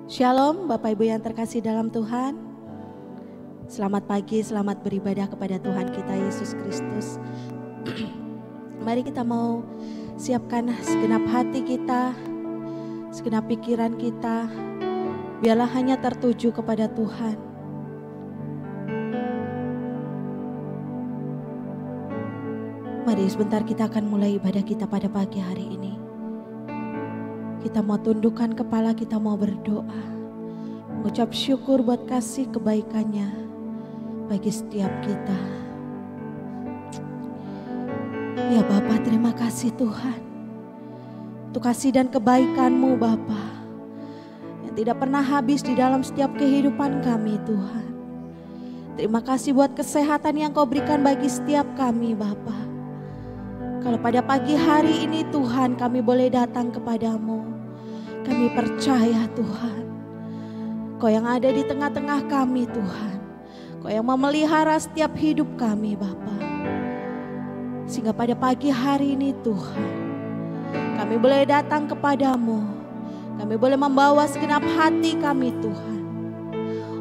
Shalom Bapak Ibu yang terkasih dalam Tuhan. Selamat pagi, selamat beribadah kepada Tuhan kita Yesus Kristus. Mari kita mau siapkan segenap hati kita, segenap pikiran kita, biarlah hanya tertuju kepada Tuhan. Mari sebentar kita akan mulai ibadah kita pada pagi hari ini. Kita mau tundukkan kepala, kita mau berdoa, mengucap syukur buat kasih kebaikannya bagi setiap kita. Ya Bapa, terima kasih Tuhan untuk kasih dan kebaikan-Mu Bapa yang tidak pernah habis di dalam setiap kehidupan kami Tuhan. Terima kasih buat kesehatan yang Kau berikan bagi setiap kami Bapa. Kalau pada pagi hari ini Tuhan kami boleh datang kepadamu, kami percaya Tuhan, Kau yang ada di tengah-tengah kami Tuhan, Kau yang memelihara setiap hidup kami Bapa. Sehingga pada pagi hari ini Tuhan, kami boleh datang kepadamu, kami boleh membawa segenap hati kami Tuhan,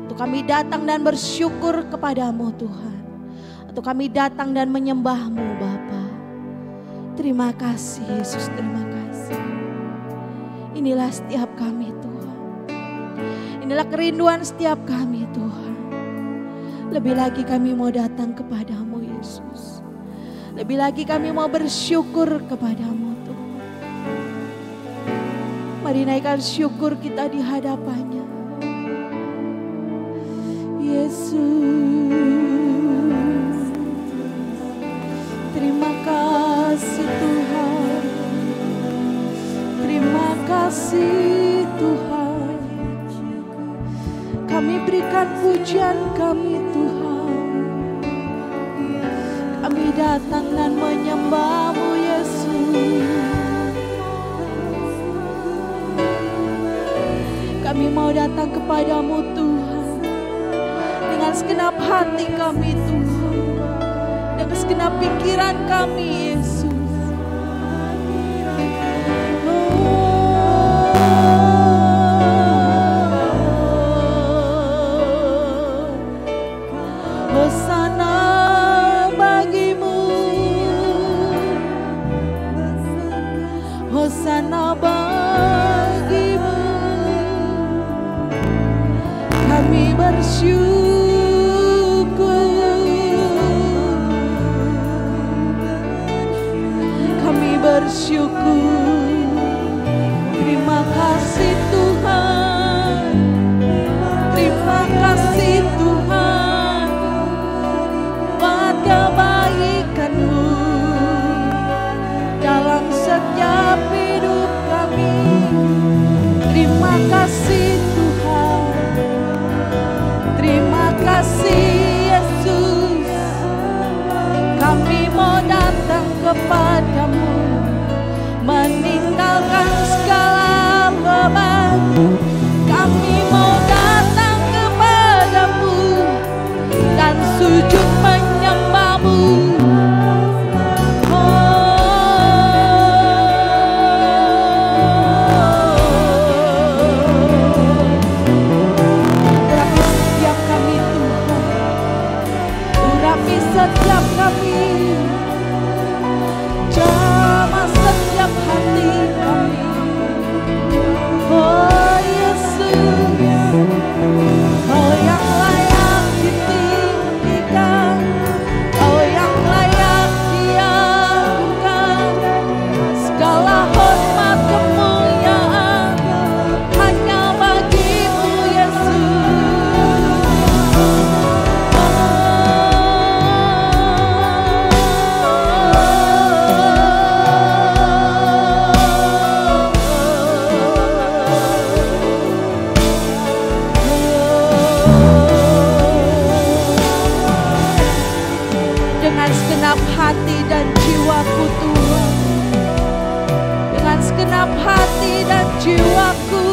untuk kami datang dan bersyukur kepadamu Tuhan, untuk kami datang dan menyembah-Mu Bapa. Terima kasih Yesus, terima kasih. Inilah setiap kami Tuhan. Inilah kerinduan setiap kami Tuhan. Lebih lagi kami mau datang kepadamu Yesus. Lebih lagi kami mau bersyukur kepadamu Tuhan. Mari naikkan syukur kita di hadapannya. Yesus. Terima kasih Tuhan. Terima kasih Tuhan. Kami berikan pujian kami Tuhan. Kami datang dan menyembah-Mu Yesus. Kami mau datang kepadamu Tuhan, dengan segenap hati kami Tuhan, dengan segenap pikiran kami Yesus. Hosana bagimu, Hosana bagimu, kami bersyukur, kami bersyukur. Terima kasih Tuhan, terima kasih Tuhan buat kebaikan-Mu dalam setiap hidup kami. Terima kasih Tuhan, terima kasih Yesus. Kami mau datang kepadamu, meninggalkan segala beban. Kami mau datang kepadamu dan sujud menyembah-Mu. Urapi setiap kami, jamah setiap hati kami. Oh Yesus, Kau yang layak ditinggikan, Kau yang layak diagungkan. Segala hormat kemuliaan hanya bagi-Mu Yesus. Dengan segenap hati dan jiwaku Tuhan, dengan segenap hati dan jiwaku,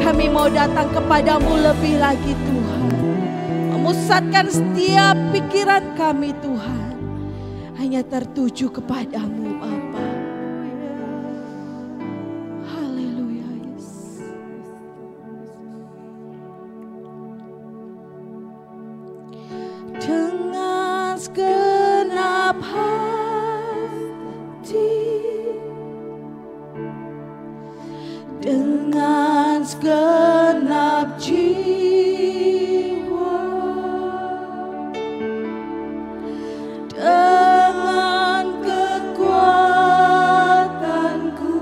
kami mau datang kepadamu lebih lagi Tuhan. Memusatkan setiap pikiran kami Tuhan hanya tertuju kepadamu Bapa. Haleluya Yesus. segenap hati, dengan segenap jiwa, dengan kekuatanku,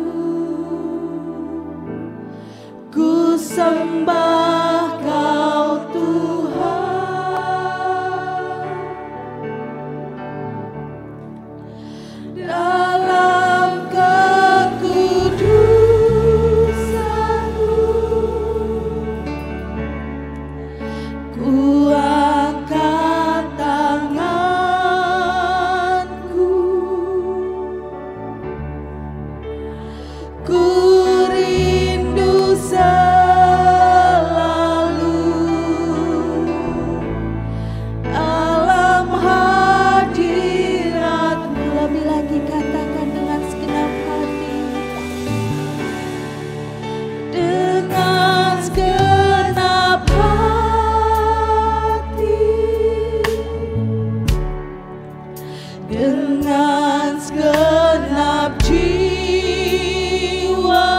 ku sembah Kau Tuhan. Dalam kekudusan-Mu, ku angkat tanganku, ku rindu selalu alam hadirat-Mu. Lebih lagi katakan dengan segenap hati, dengan segenap hati, dengan segenap jiwa,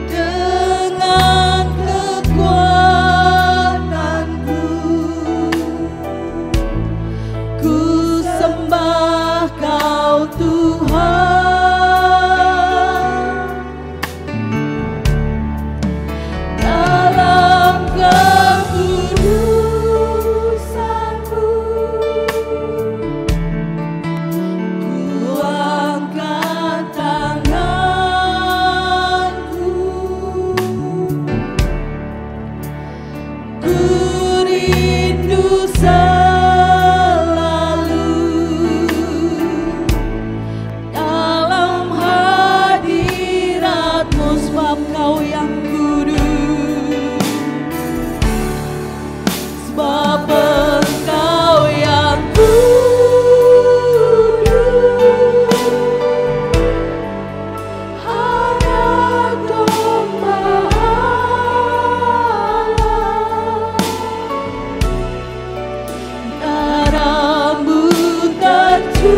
dengan kekuatanku, ku sembah Kau Tuhan. Dalam kekudusan-Mu, ku angkat tanganku, ku rindu selalu dalam hadirat-Mu, sebab Kau yang kudus, sebab Engkau yang kudus. Hanya domba Allah, darah-Mu tercurah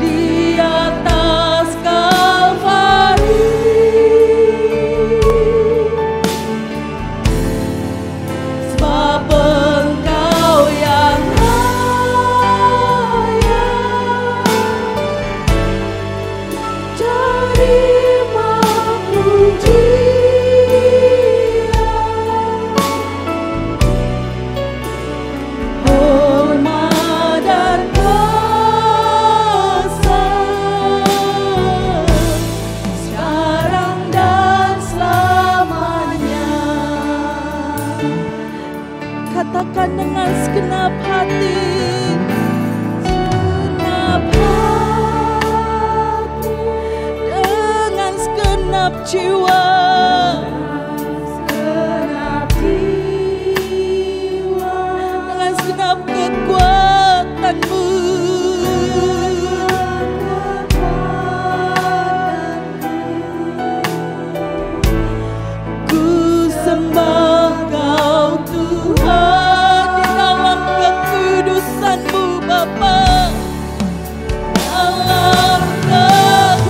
di atas Kalvari, sebab Engkau yang layak terima pujian, hormat dan kesan, sekarang dan selamanya. Katakan dengan segenap hati, segenap hati, dengan segenap jiwa, segenap jiwa, dengan segenap kekuatan-Mu, ku sembah Kau Tuhan. Di dalam kekudusan-Mu Bapa, dalam kekudusan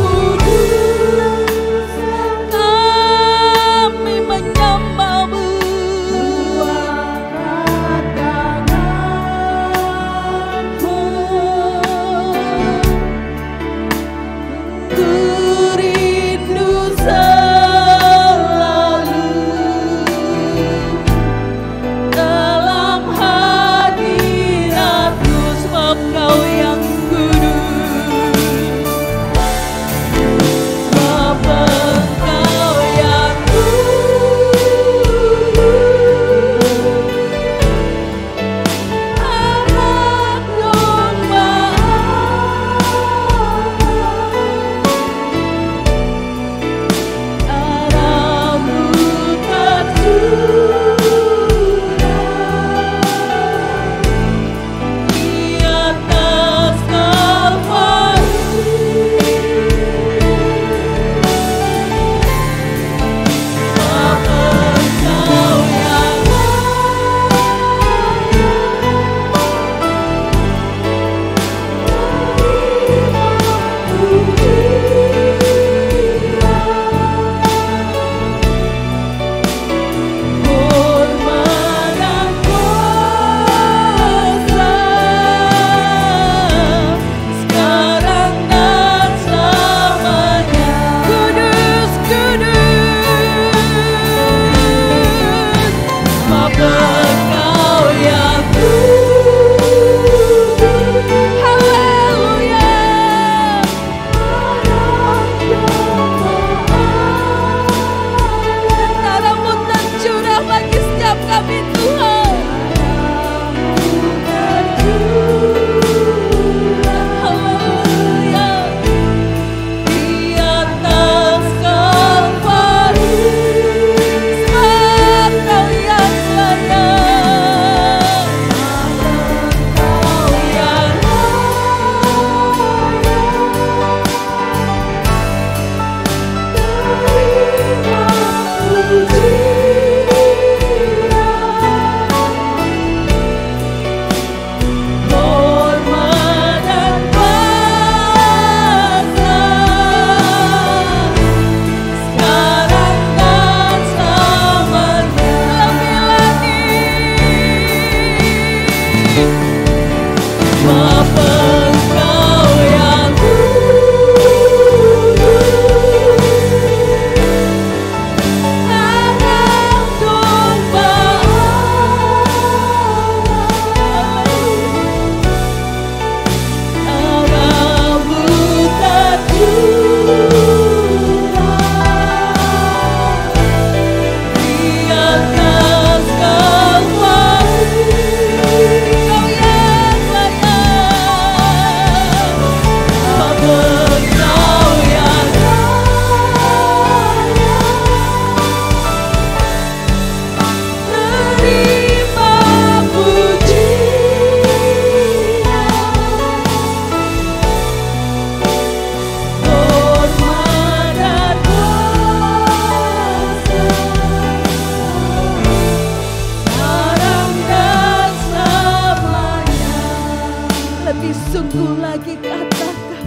sungguh lagi katakan,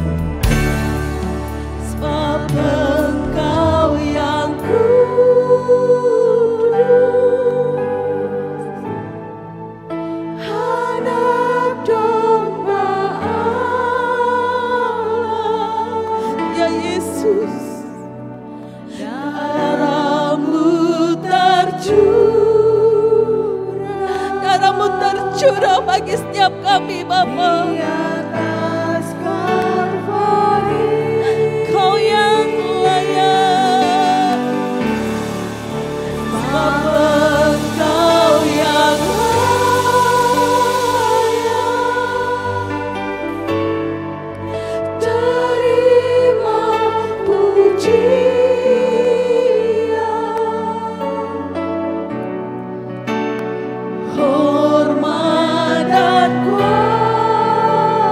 sebab Engkau yang kudus, anak domba Allah. Ya Yesus, darahmu tercurah bagi setiap kami Bapa. Kau yang layak, Bapa, Kau yang layak. Terima pujian, hormat dan kuasa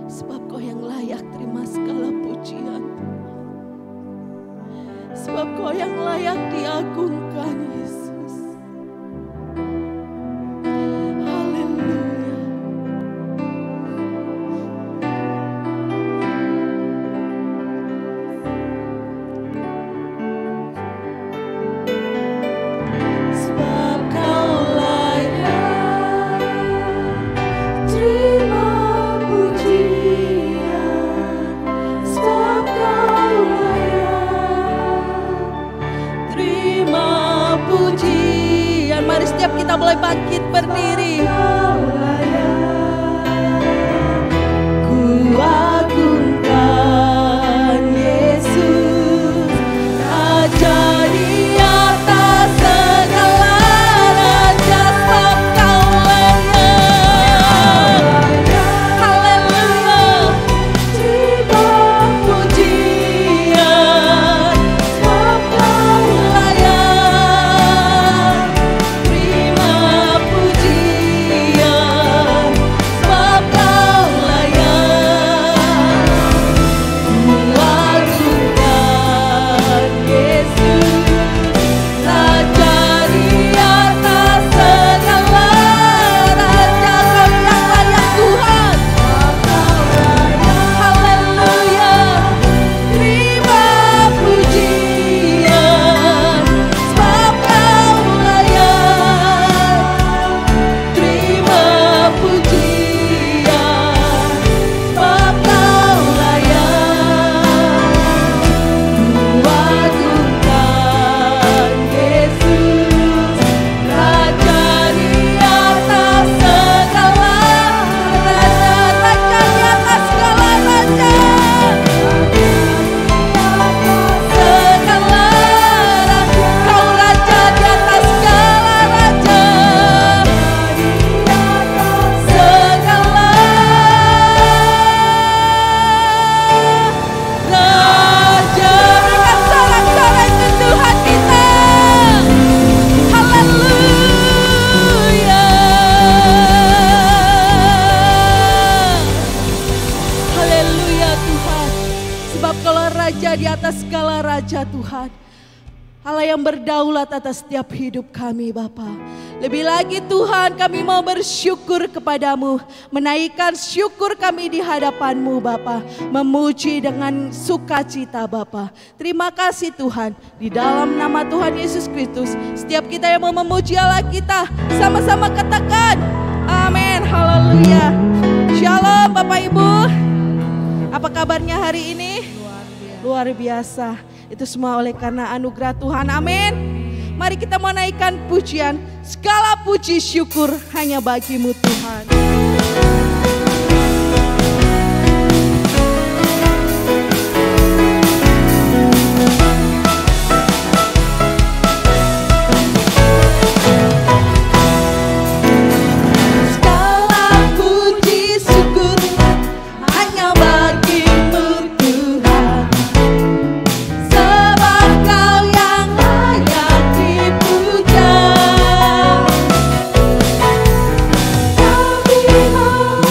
Sebab Kau yang layak terima segala pujian. Sebab Kau yang layak diagungkan, Yesus. Haleluya. Sebab Kau layak terima pujian. Sebab Kau layak terima pujian. Mari setiap kita mulai bangkit berdiri. Ku agungkan Yesus, Raja di atas segala raja. Sebab Kau layak. Haleluya. Terima pujian. Sebab Kau layak terima pujian. Sebab Kau layak. Ku agungkan Yesus, Raja di atas segala raja. Kau yang layak Tuhan. Haleluya. Terima pujian. Sebab Kau layak terima pujian. Sebab Kau layak. Ku agungkan Yesus, Raja di atas segala raja. Raja di atas segala raja. Segala raja. Kau Raja di atas segala raja. Segala raja. Berikan sorak-sorai ke Tuhan kita. Haleluya. Haleluya Tuhan. Sebab Kaulah Raja di atas segala raja Tuhan. Allah yang berdaulat atas setiap hidup kami Bapa. Lebih lagi Tuhan, kami mau bersyukur kepadamu, menaikkan syukur kami di hadapan-Mu Bapa, memuji dengan sukacita Bapa. Terima kasih Tuhan, di dalam nama Tuhan Yesus Kristus, setiap kita yang mau memuji Allah kita, sama-sama katakan amin. Haleluya. Shalom Bapak Ibu. Apa kabarnya hari ini? Luar biasa. Itu semua oleh karena anugerah Tuhan. Amin. Mari kita mau naikkan pujian. Segala puji syukur hanya bagi-Mu Tuhan. Segala puji syukur hanya bagi-Mu Tuhan. Sebab Kau yang layak dipuja. Kami mau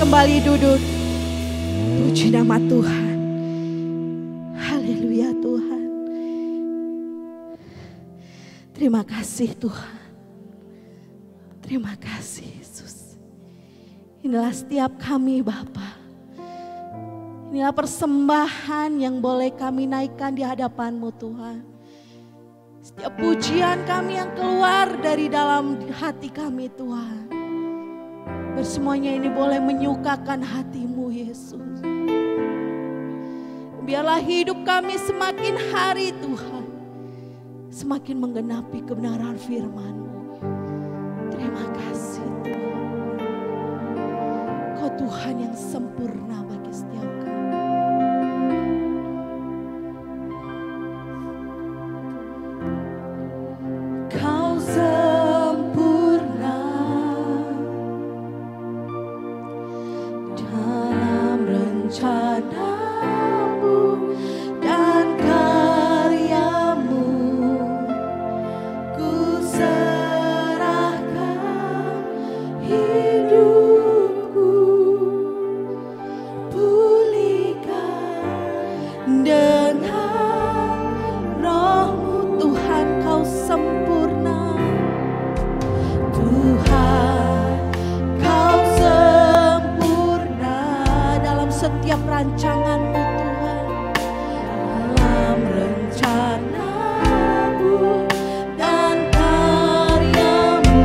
kembali duduk. Puji nama Tuhan. Haleluya Tuhan. Terima kasih Tuhan. Terima kasih Yesus. Inilah setiap kami Bapa. Inilah persembahan yang boleh kami naikkan di hadapan-Mu Tuhan. Setiap pujian kami yang keluar dari dalam hati kami Tuhan. Bersemuanya ini boleh menyukakan hati-Mu Yesus. Biarlah hidup kami semakin hari Tuhan, semakin menggenapi kebenaran firman-Mu. Terima kasih Tuhan. Kau Tuhan yang sempurna bagi setiap kami. Kau sempurna dalam rencana-Mu dan karya-Mu. Ku serahkan hidupku, pulihkan dengan Roh-Mu. Tuhan, Kau sempurna. Tuhan, Kau sempurna dalam setiap rancangan-Mu Tuhan, dalam rencana-Mu dan karya-Mu.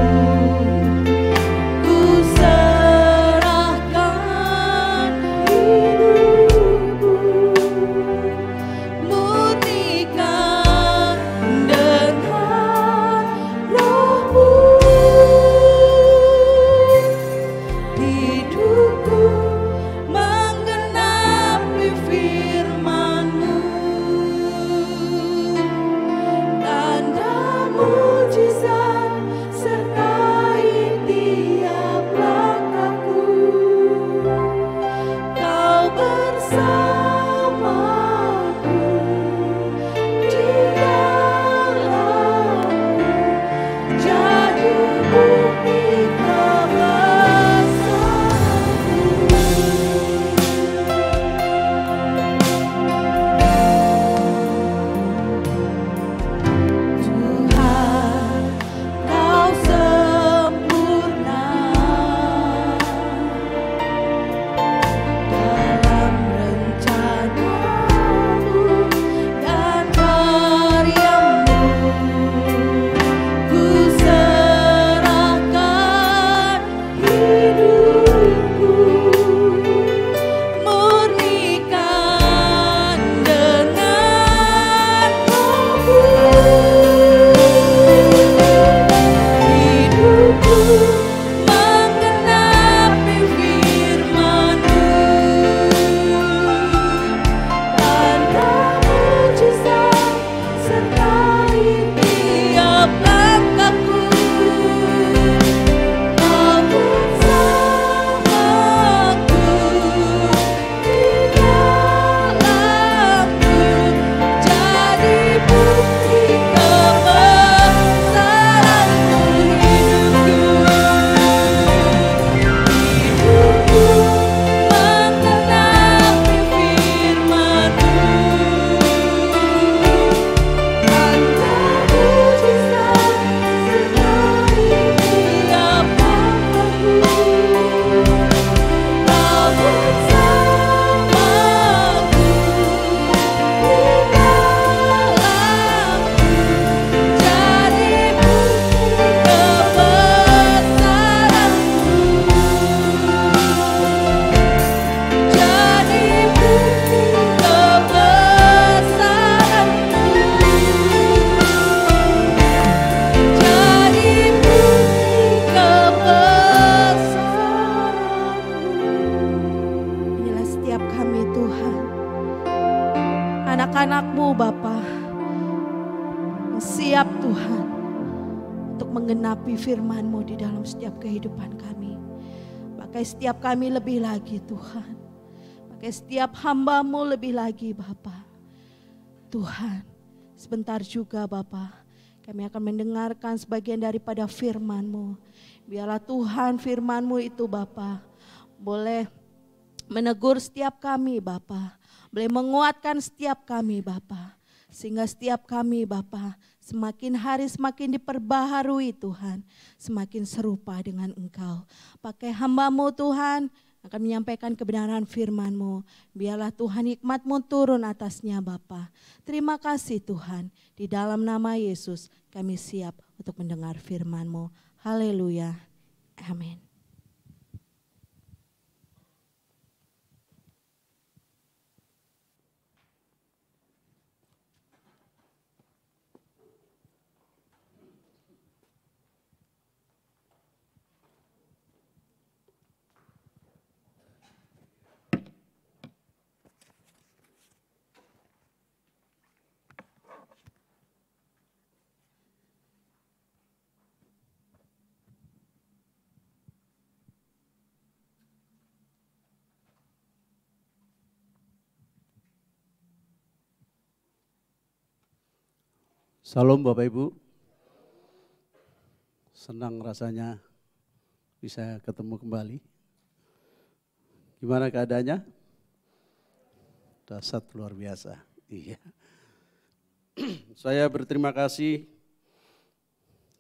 Ku serahkan hidupku, murnikan dengan Roh-Mu. Hidupku menggenapi firman-Mu, tanda mujizat sertai tiap langkahku. Kau bersamaku di dalamku, jadi bukti Tuhan, Kau sempurna dalam rencana-Mu dan karya-Mu. Ku serahkan hidupku, murnikan dengan Roh-Mu. Hidupku menggenapi firman-Mu, tanda mujizat sertai tiap langkahku. Kau bersamaku di dalamku, jadi bukti kebesaran-Mu. Hidupku menggenapi firman-Mu, tanda mujizat sertai tiap langkahku. Kau bersamaku di dalamku, jadi bukti kebesaran-Mu. Jadi bukti kebesaran-Mu. Jadi bukti kebesaran-Mu. Inilah setiap kami Tuhan, anak-anak-Mu Bapa, yang siap Tuhan untuk menggenapi firman-Mu di dalam setiap kehidupan kami. Pakai setiap kami lebih lagi Tuhan. Pakai setiap hamba-Mu lebih lagi Bapa. Tuhan, sebentar juga Bapa, kami akan mendengarkan sebagian daripada firman-Mu. Biarlah Tuhan firman-Mu itu Bapa boleh menegur setiap kami Bapa, boleh menguatkan setiap kami Bapa, sehingga setiap kami Bapa semakin hari semakin diperbaharui Tuhan, semakin serupa dengan Engkau. Pakai hamba-Mu Tuhan, akan menyampaikan kebenaran firman-Mu. Biarlah Tuhan hikmat-Mu turun atasnya Bapa. Terima kasih Tuhan, di dalam nama Yesus kami siap untuk mendengar firman-Mu. Haleluya, amin. Salam Bapak Ibu, senang rasanya bisa ketemu kembali. Gimana keadaannya? Dahsyat luar biasa. Iya. Saya berterima kasih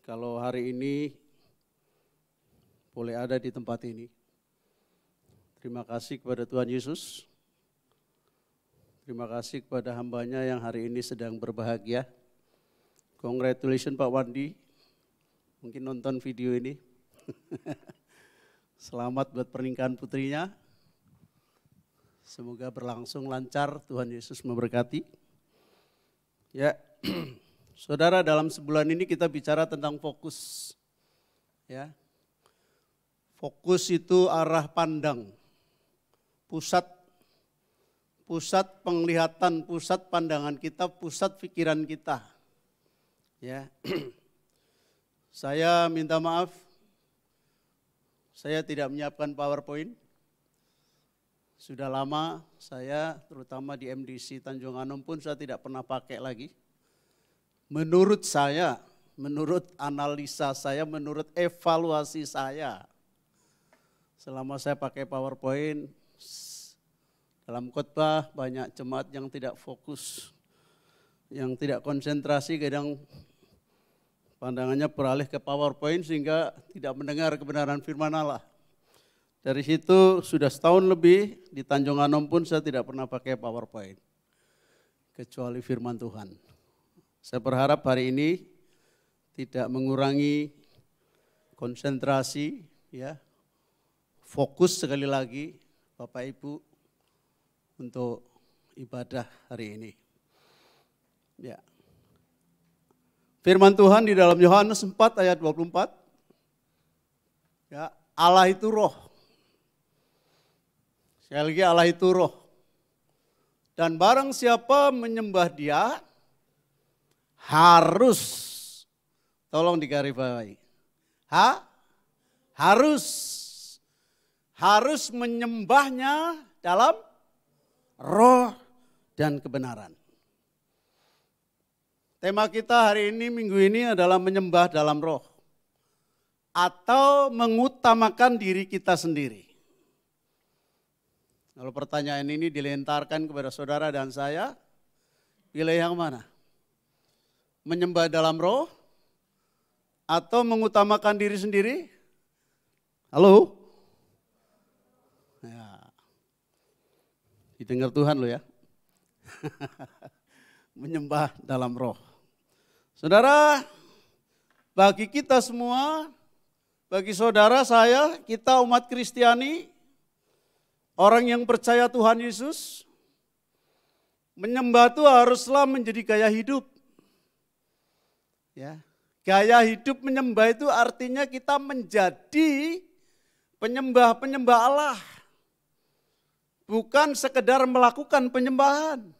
kalau hari ini boleh ada di tempat ini. Terima kasih kepada Tuhan Yesus. Terima kasih kepada hambanya yang hari ini sedang berbahagia. Congratulations Pak Wandi, mungkin nonton video ini. Selamat buat pernikahan putrinya. Semoga berlangsung lancar, Tuhan Yesus memberkati. Ya, saudara, dalam sebulan ini kita bicara tentang fokus. Ya, fokus itu arah pandang, pusat penglihatan, pusat pandangan kita, pusat pikiran kita. Ya, saya minta maaf, saya tidak menyiapkan PowerPoint. Sudah lama saya, terutama di MDC Tanjung Anom pun saya tidak pernah pakai lagi. Menurut saya, menurut analisa saya, menurut evaluasi saya, selama saya pakai PowerPoint, dalam khotbah banyak jemaat yang tidak fokus, yang tidak konsentrasi, kadang pandangannya beralih ke PowerPoint sehingga tidak mendengar kebenaran firman Allah. Dari situ sudah setahun lebih di Tanjung Anom pun saya tidak pernah pakai PowerPoint. Kecuali firman Tuhan. Saya berharap hari ini tidak mengurangi konsentrasi, ya, fokus sekali lagi Bapak Ibu untuk ibadah hari ini. Ya. Firman Tuhan di dalam Yohanes 4 ayat 24, ya, Allah itu roh. Sekali lagi Allah itu roh. Dan barang siapa menyembah Dia harus, tolong digarisbawahi, harus menyembahnya dalam roh dan kebenaran. Tema kita hari ini, minggu ini adalah menyembah dalam roh. Atau mengutamakan diri kita sendiri. Kalau pertanyaan ini dilentarkan kepada saudara dan saya, pilih yang mana? Menyembah dalam roh atau mengutamakan diri sendiri? Halo? Ya. Didengar Tuhan lo ya. Menyembah dalam roh. Saudara, bagi kita semua, bagi saudara saya, kita umat Kristiani, orang yang percaya Tuhan Yesus, menyembah itu haruslah menjadi gaya hidup. Ya, gaya hidup menyembah itu artinya kita menjadi penyembah-penyembah Allah. Bukan sekedar melakukan penyembahan.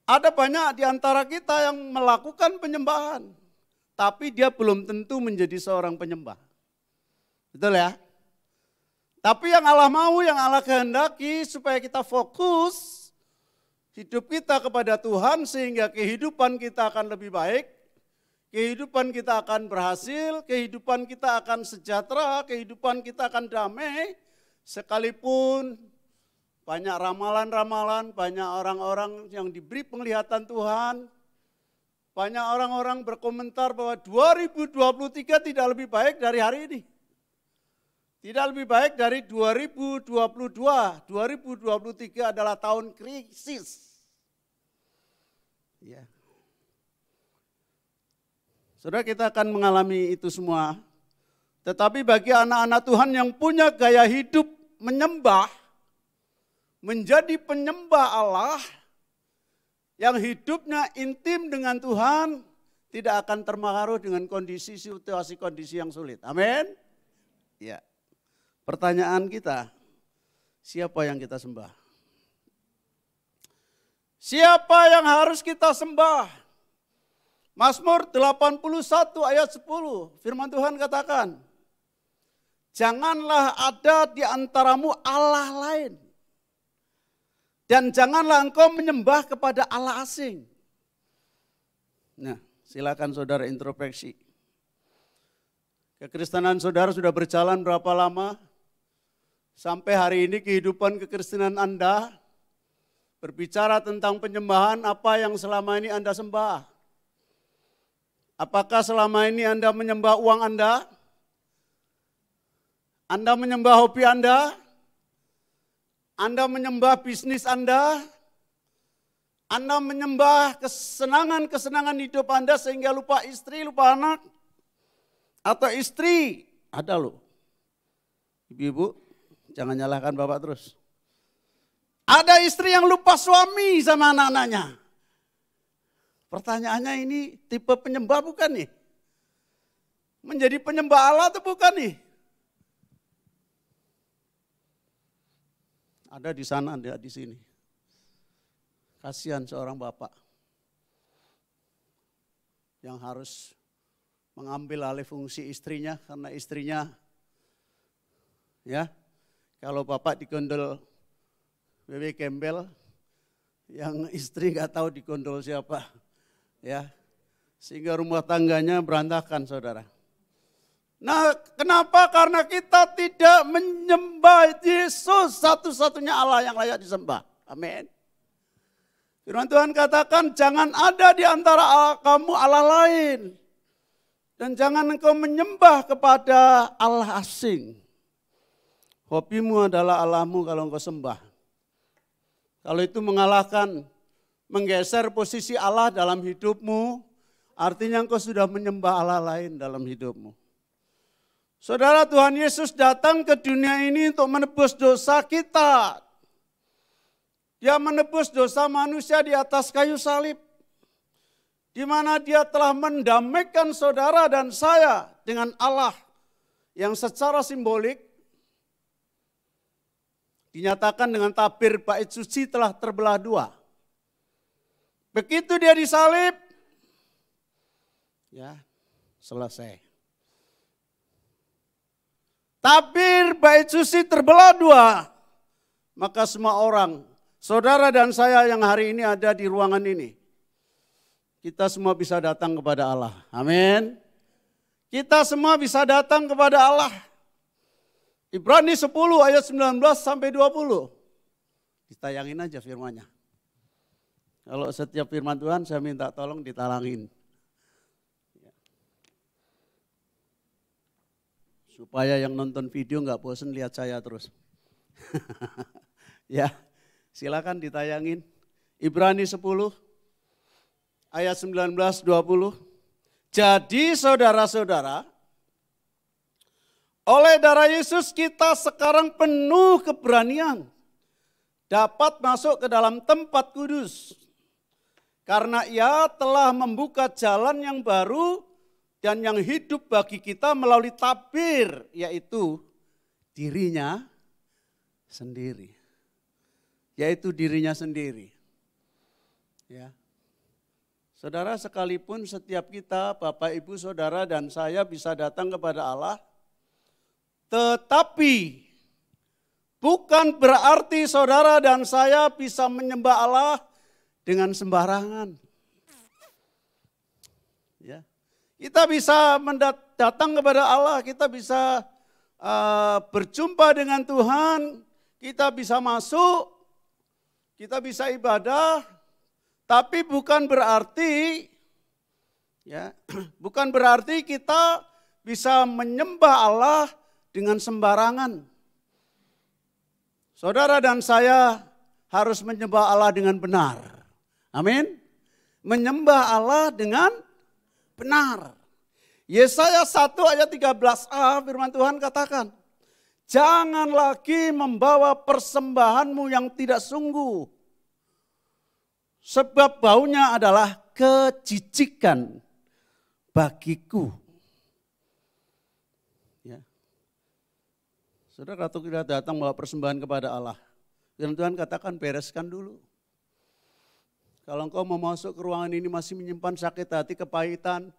Ada banyak di antara kita yang melakukan penyembahan, tapi dia belum tentu menjadi seorang penyembah. Betul ya? Tapi yang Allah mau, yang Allah kehendaki supaya kita fokus hidup kita kepada Tuhan sehingga kehidupan kita akan lebih baik, kehidupan kita akan berhasil, kehidupan kita akan sejahtera, kehidupan kita akan damai, Sekalipun banyak ramalan-ramalan, banyak orang-orang yang diberi penglihatan Tuhan, banyak orang-orang berkomentar bahwa 2023 tidak lebih baik dari hari ini. Tidak lebih baik dari 2022. 2023 adalah tahun krisis. Ya. Saudara, kita akan mengalami itu semua. Tetapi bagi anak-anak Tuhan yang punya gaya hidup menyembah, menjadi penyembah Allah, yang hidupnya intim dengan Tuhan, tidak akan terpengaruh dengan situasi kondisi yang sulit. Amin. Ya. Pertanyaan kita, siapa yang kita sembah? Siapa yang harus kita sembah? Mazmur 81 ayat 10, firman Tuhan katakan, janganlah ada di antaramu Allah lain. Dan janganlah engkau menyembah kepada Allah asing. Nah, silakan saudara introspeksi. Kekristenan saudara sudah berjalan berapa lama? Sampai hari ini kehidupan kekristenan Anda berbicara tentang penyembahan apa yang selama ini Anda sembah. Apakah selama ini Anda menyembah uang Anda? Anda menyembah hobi Anda? Anda menyembah bisnis Anda? Anda menyembah kesenangan-kesenangan hidup Anda sehingga lupa istri, lupa anak? Atau istri, ada loh. Ibu-ibu, jangan nyalahkan bapak terus. Ada istri yang lupa suami sama anak-anaknya. Pertanyaannya ini tipe penyembah bukan nih? Menjadi penyembah Allah atau bukan nih? Ada di sana, ada di sini. Kasihan seorang bapak yang harus mengambil alih fungsi istrinya karena istrinya, ya, kalau bapak digondol Wewe Gembel, yang istri gak tahu digondol siapa, ya, sehingga rumah tangganya berantakan, saudara. Nah, kenapa? Karena kita tidak menyembah Yesus, satu-satunya Allah yang layak disembah. Amin. Firman Tuhan katakan, jangan ada di antara kamu Allah lain. Dan jangan engkau menyembah kepada Allah asing. Hobimu adalah Allahmu kalau engkau sembah. Kalau itu mengalahkan, menggeser posisi Allah dalam hidupmu, artinya engkau sudah menyembah Allah lain dalam hidupmu. Saudara, Tuhan Yesus datang ke dunia ini untuk menebus dosa kita. Dia menebus dosa manusia di atas kayu salib. Di mana dia telah mendamaikan saudara dan saya dengan Allah yang secara simbolik dinyatakan dengan tabir bait suci telah terbelah dua. Begitu dia disalib, ya selesai. Tabir bait suci terbelah dua, maka semua orang, saudara dan saya yang hari ini ada di ruangan ini, kita semua bisa datang kepada Allah. Amin. Kita semua bisa datang kepada Allah. Ibrani 10 ayat 19 sampai 20. Ditayangin aja firmannya. Kalau setiap firman Tuhan saya minta tolong ditalangin. Supaya yang nonton video nggak bosan lihat saya terus. Ya, silakan ditayangin. Ibrani 10 ayat 19-20. Jadi saudara-saudara, oleh darah Yesus kita sekarang penuh keberanian dapat masuk ke dalam tempat kudus. Karena ia telah membuka jalan yang baru dan yang hidup bagi kita melalui tabir, yaitu dirinya sendiri. Yaitu dirinya sendiri. Ya. Saudara, sekalipun setiap kita, Bapak, Ibu, Saudara, dan saya bisa datang kepada Allah, tetapi bukan berarti saudara dan saya bisa menyembah Allah dengan sembarangan. Ya. Kita bisa datang kepada Allah, kita bisa berjumpa dengan Tuhan, kita bisa masuk, kita bisa ibadah, tapi bukan berarti bukan berarti kita bisa menyembah Allah dengan sembarangan. Saudara dan saya harus menyembah Allah dengan benar. Amin. Menyembah Allah dengan benar. Yesaya 1 ayat 13a firman Tuhan katakan, jangan lagi membawa persembahanmu yang tidak sungguh, sebab baunya adalah kejijikan bagiku. Ya. Saudara, waktu kita datang bawa persembahan kepada Allah, firman Tuhan katakan bereskan dulu. Kalau engkau mau masuk ke ruangan ini masih menyimpan sakit hati, kepahitan,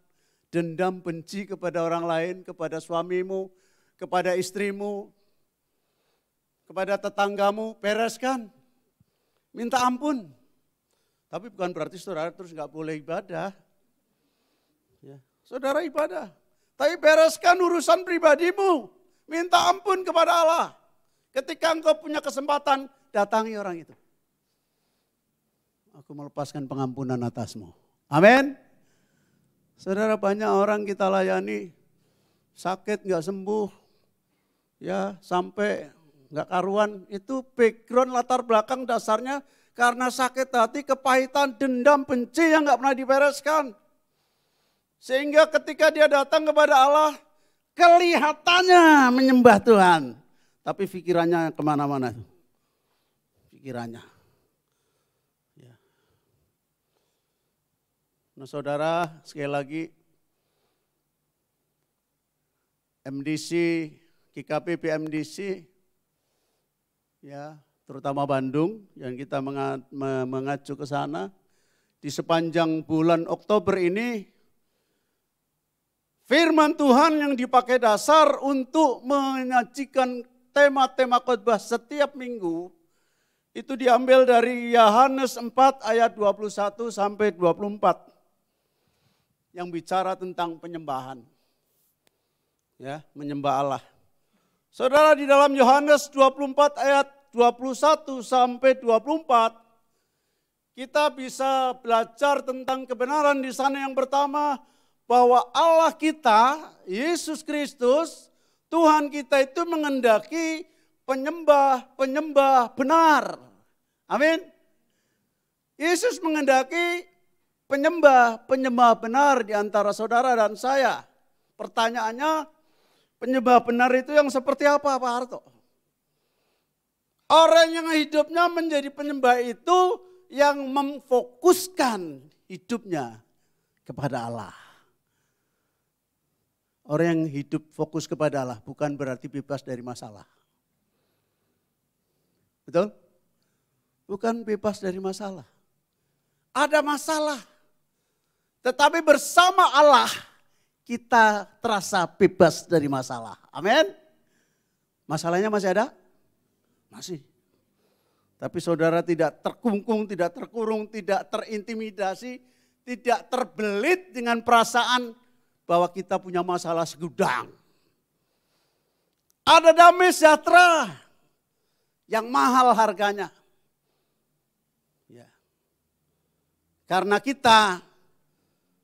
dendam, benci kepada orang lain, kepada suamimu, kepada istrimu, kepada tetanggamu, bereskan. Minta ampun. Tapi bukan berarti saudara terus nggak boleh ibadah. Ya. Saudara ibadah. Tapi bereskan urusan pribadimu. Minta ampun kepada Allah. Ketika engkau punya kesempatan, datangi orang itu. Aku melepaskan pengampunan atasmu. Amin. Saudara, banyak orang kita layani sakit nggak sembuh, ya sampai nggak karuan. Itu background latar belakang dasarnya karena sakit hati, kepahitan, dendam, benci yang nggak pernah dibereskan. Sehingga ketika dia datang kepada Allah, kelihatannya menyembah Tuhan, tapi pikirannya kemana-mana. Pikirannya. Nah saudara, sekali lagi MDC, GKP PMDC, ya terutama Bandung yang kita mengacu ke sana, di sepanjang bulan Oktober ini, firman Tuhan yang dipakai dasar untuk menyajikan tema-tema khotbah setiap minggu, itu diambil dari Yohanes 4 ayat 21 sampai 24. Yang bicara tentang penyembahan. Ya, menyembah Allah. Saudara, di dalam Yohanes 24 ayat 21 sampai 24, kita bisa belajar tentang kebenaran di sana. Yang pertama, bahwa Allah kita, Yesus Kristus, Tuhan kita itu mengendaki penyembah benar. Amin. Yesus mengendaki penyembah benar di antara saudara dan saya. Pertanyaannya, penyembah benar itu yang seperti apa, Pak Harto? Orang yang hidupnya menjadi penyembah itu yang memfokuskan hidupnya kepada Allah. Orang yang hidup fokus kepada Allah bukan berarti bebas dari masalah. Betul? Bukan bebas dari masalah. Ada masalah. Tetapi bersama Allah kita terasa bebas dari masalah. Amin. Masalahnya masih ada? Masih. Tapi saudara tidak terkungkung, tidak terkurung, tidak terintimidasi, tidak terbelit dengan perasaan bahwa kita punya masalah segudang. Ada damai sejahtera yang mahal harganya. Ya. Karena kita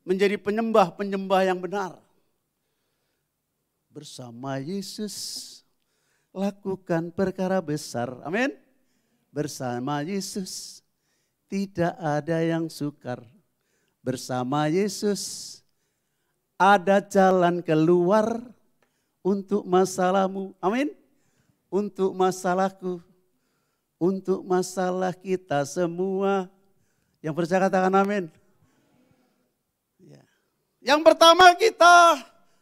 menjadi penyembah yang benar. Bersama Yesus lakukan perkara besar. Amin. Bersama Yesus tidak ada yang sukar. Bersama Yesus ada jalan keluar untuk masalahmu. Amin. Untuk masalahku. Untuk masalah kita semua. Yang percaya katakan amin. Yang pertama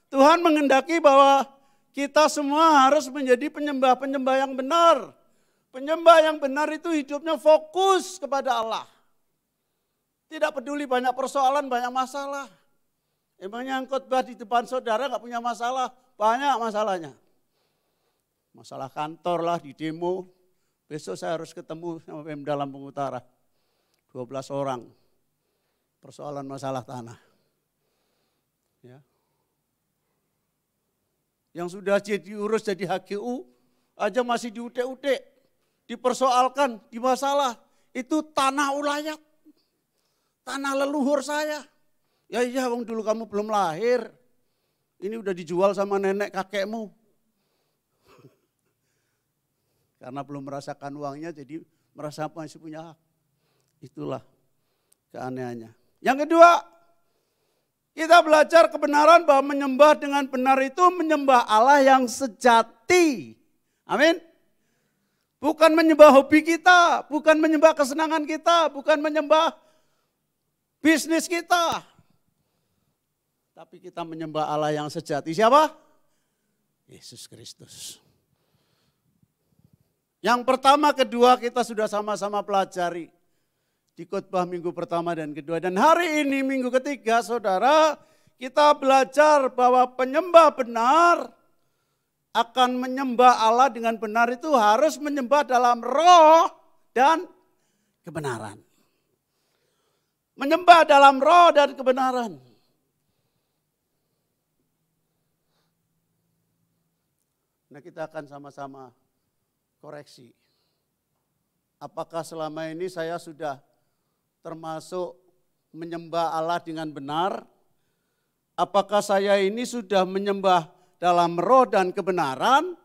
Tuhan menghendaki bahwa kita semua harus menjadi penyembah yang benar. Penyembah yang benar itu hidupnya fokus kepada Allah. Tidak peduli banyak persoalan, banyak masalah. Emangnya khotbah di depan saudara gak punya masalah? Banyak masalahnya. Masalah kantor lah, di demo. Besok saya harus ketemu sama Pemda Lampung Utara. 12 orang. Persoalan masalah tanah. Ya. Yang sudah diurus jadi HGU aja masih diutek-utek, dipersoalkan, dimasalah. Itu tanah ulayat, tanah leluhur saya. Ya iya, wong dulu kamu belum lahir. Ini udah dijual sama nenek kakekmu. Karena belum merasakan uangnya, jadi merasa masih punya hak. Itulah keanehannya. Yang kedua, kita belajar kebenaran bahwa menyembah dengan benar itu menyembah Allah yang sejati. Amin. Bukan menyembah hobi kita, bukan menyembah kesenangan kita, bukan menyembah bisnis kita. Tapi kita menyembah Allah yang sejati. Siapa? Yesus Kristus. Yang pertama, kedua kita sudah sama-sama pelajari di khotbah minggu pertama dan kedua. Dan hari ini minggu ketiga, saudara, kita belajar bahwa penyembah benar akan menyembah Allah dengan benar itu harus menyembah dalam roh dan kebenaran. Menyembah dalam roh dan kebenaran. Nah, kita akan sama-sama koreksi. Apakah selama ini saya sudah termasuk menyembah Allah dengan benar? Apakah saya ini sudah menyembah dalam roh dan kebenaran?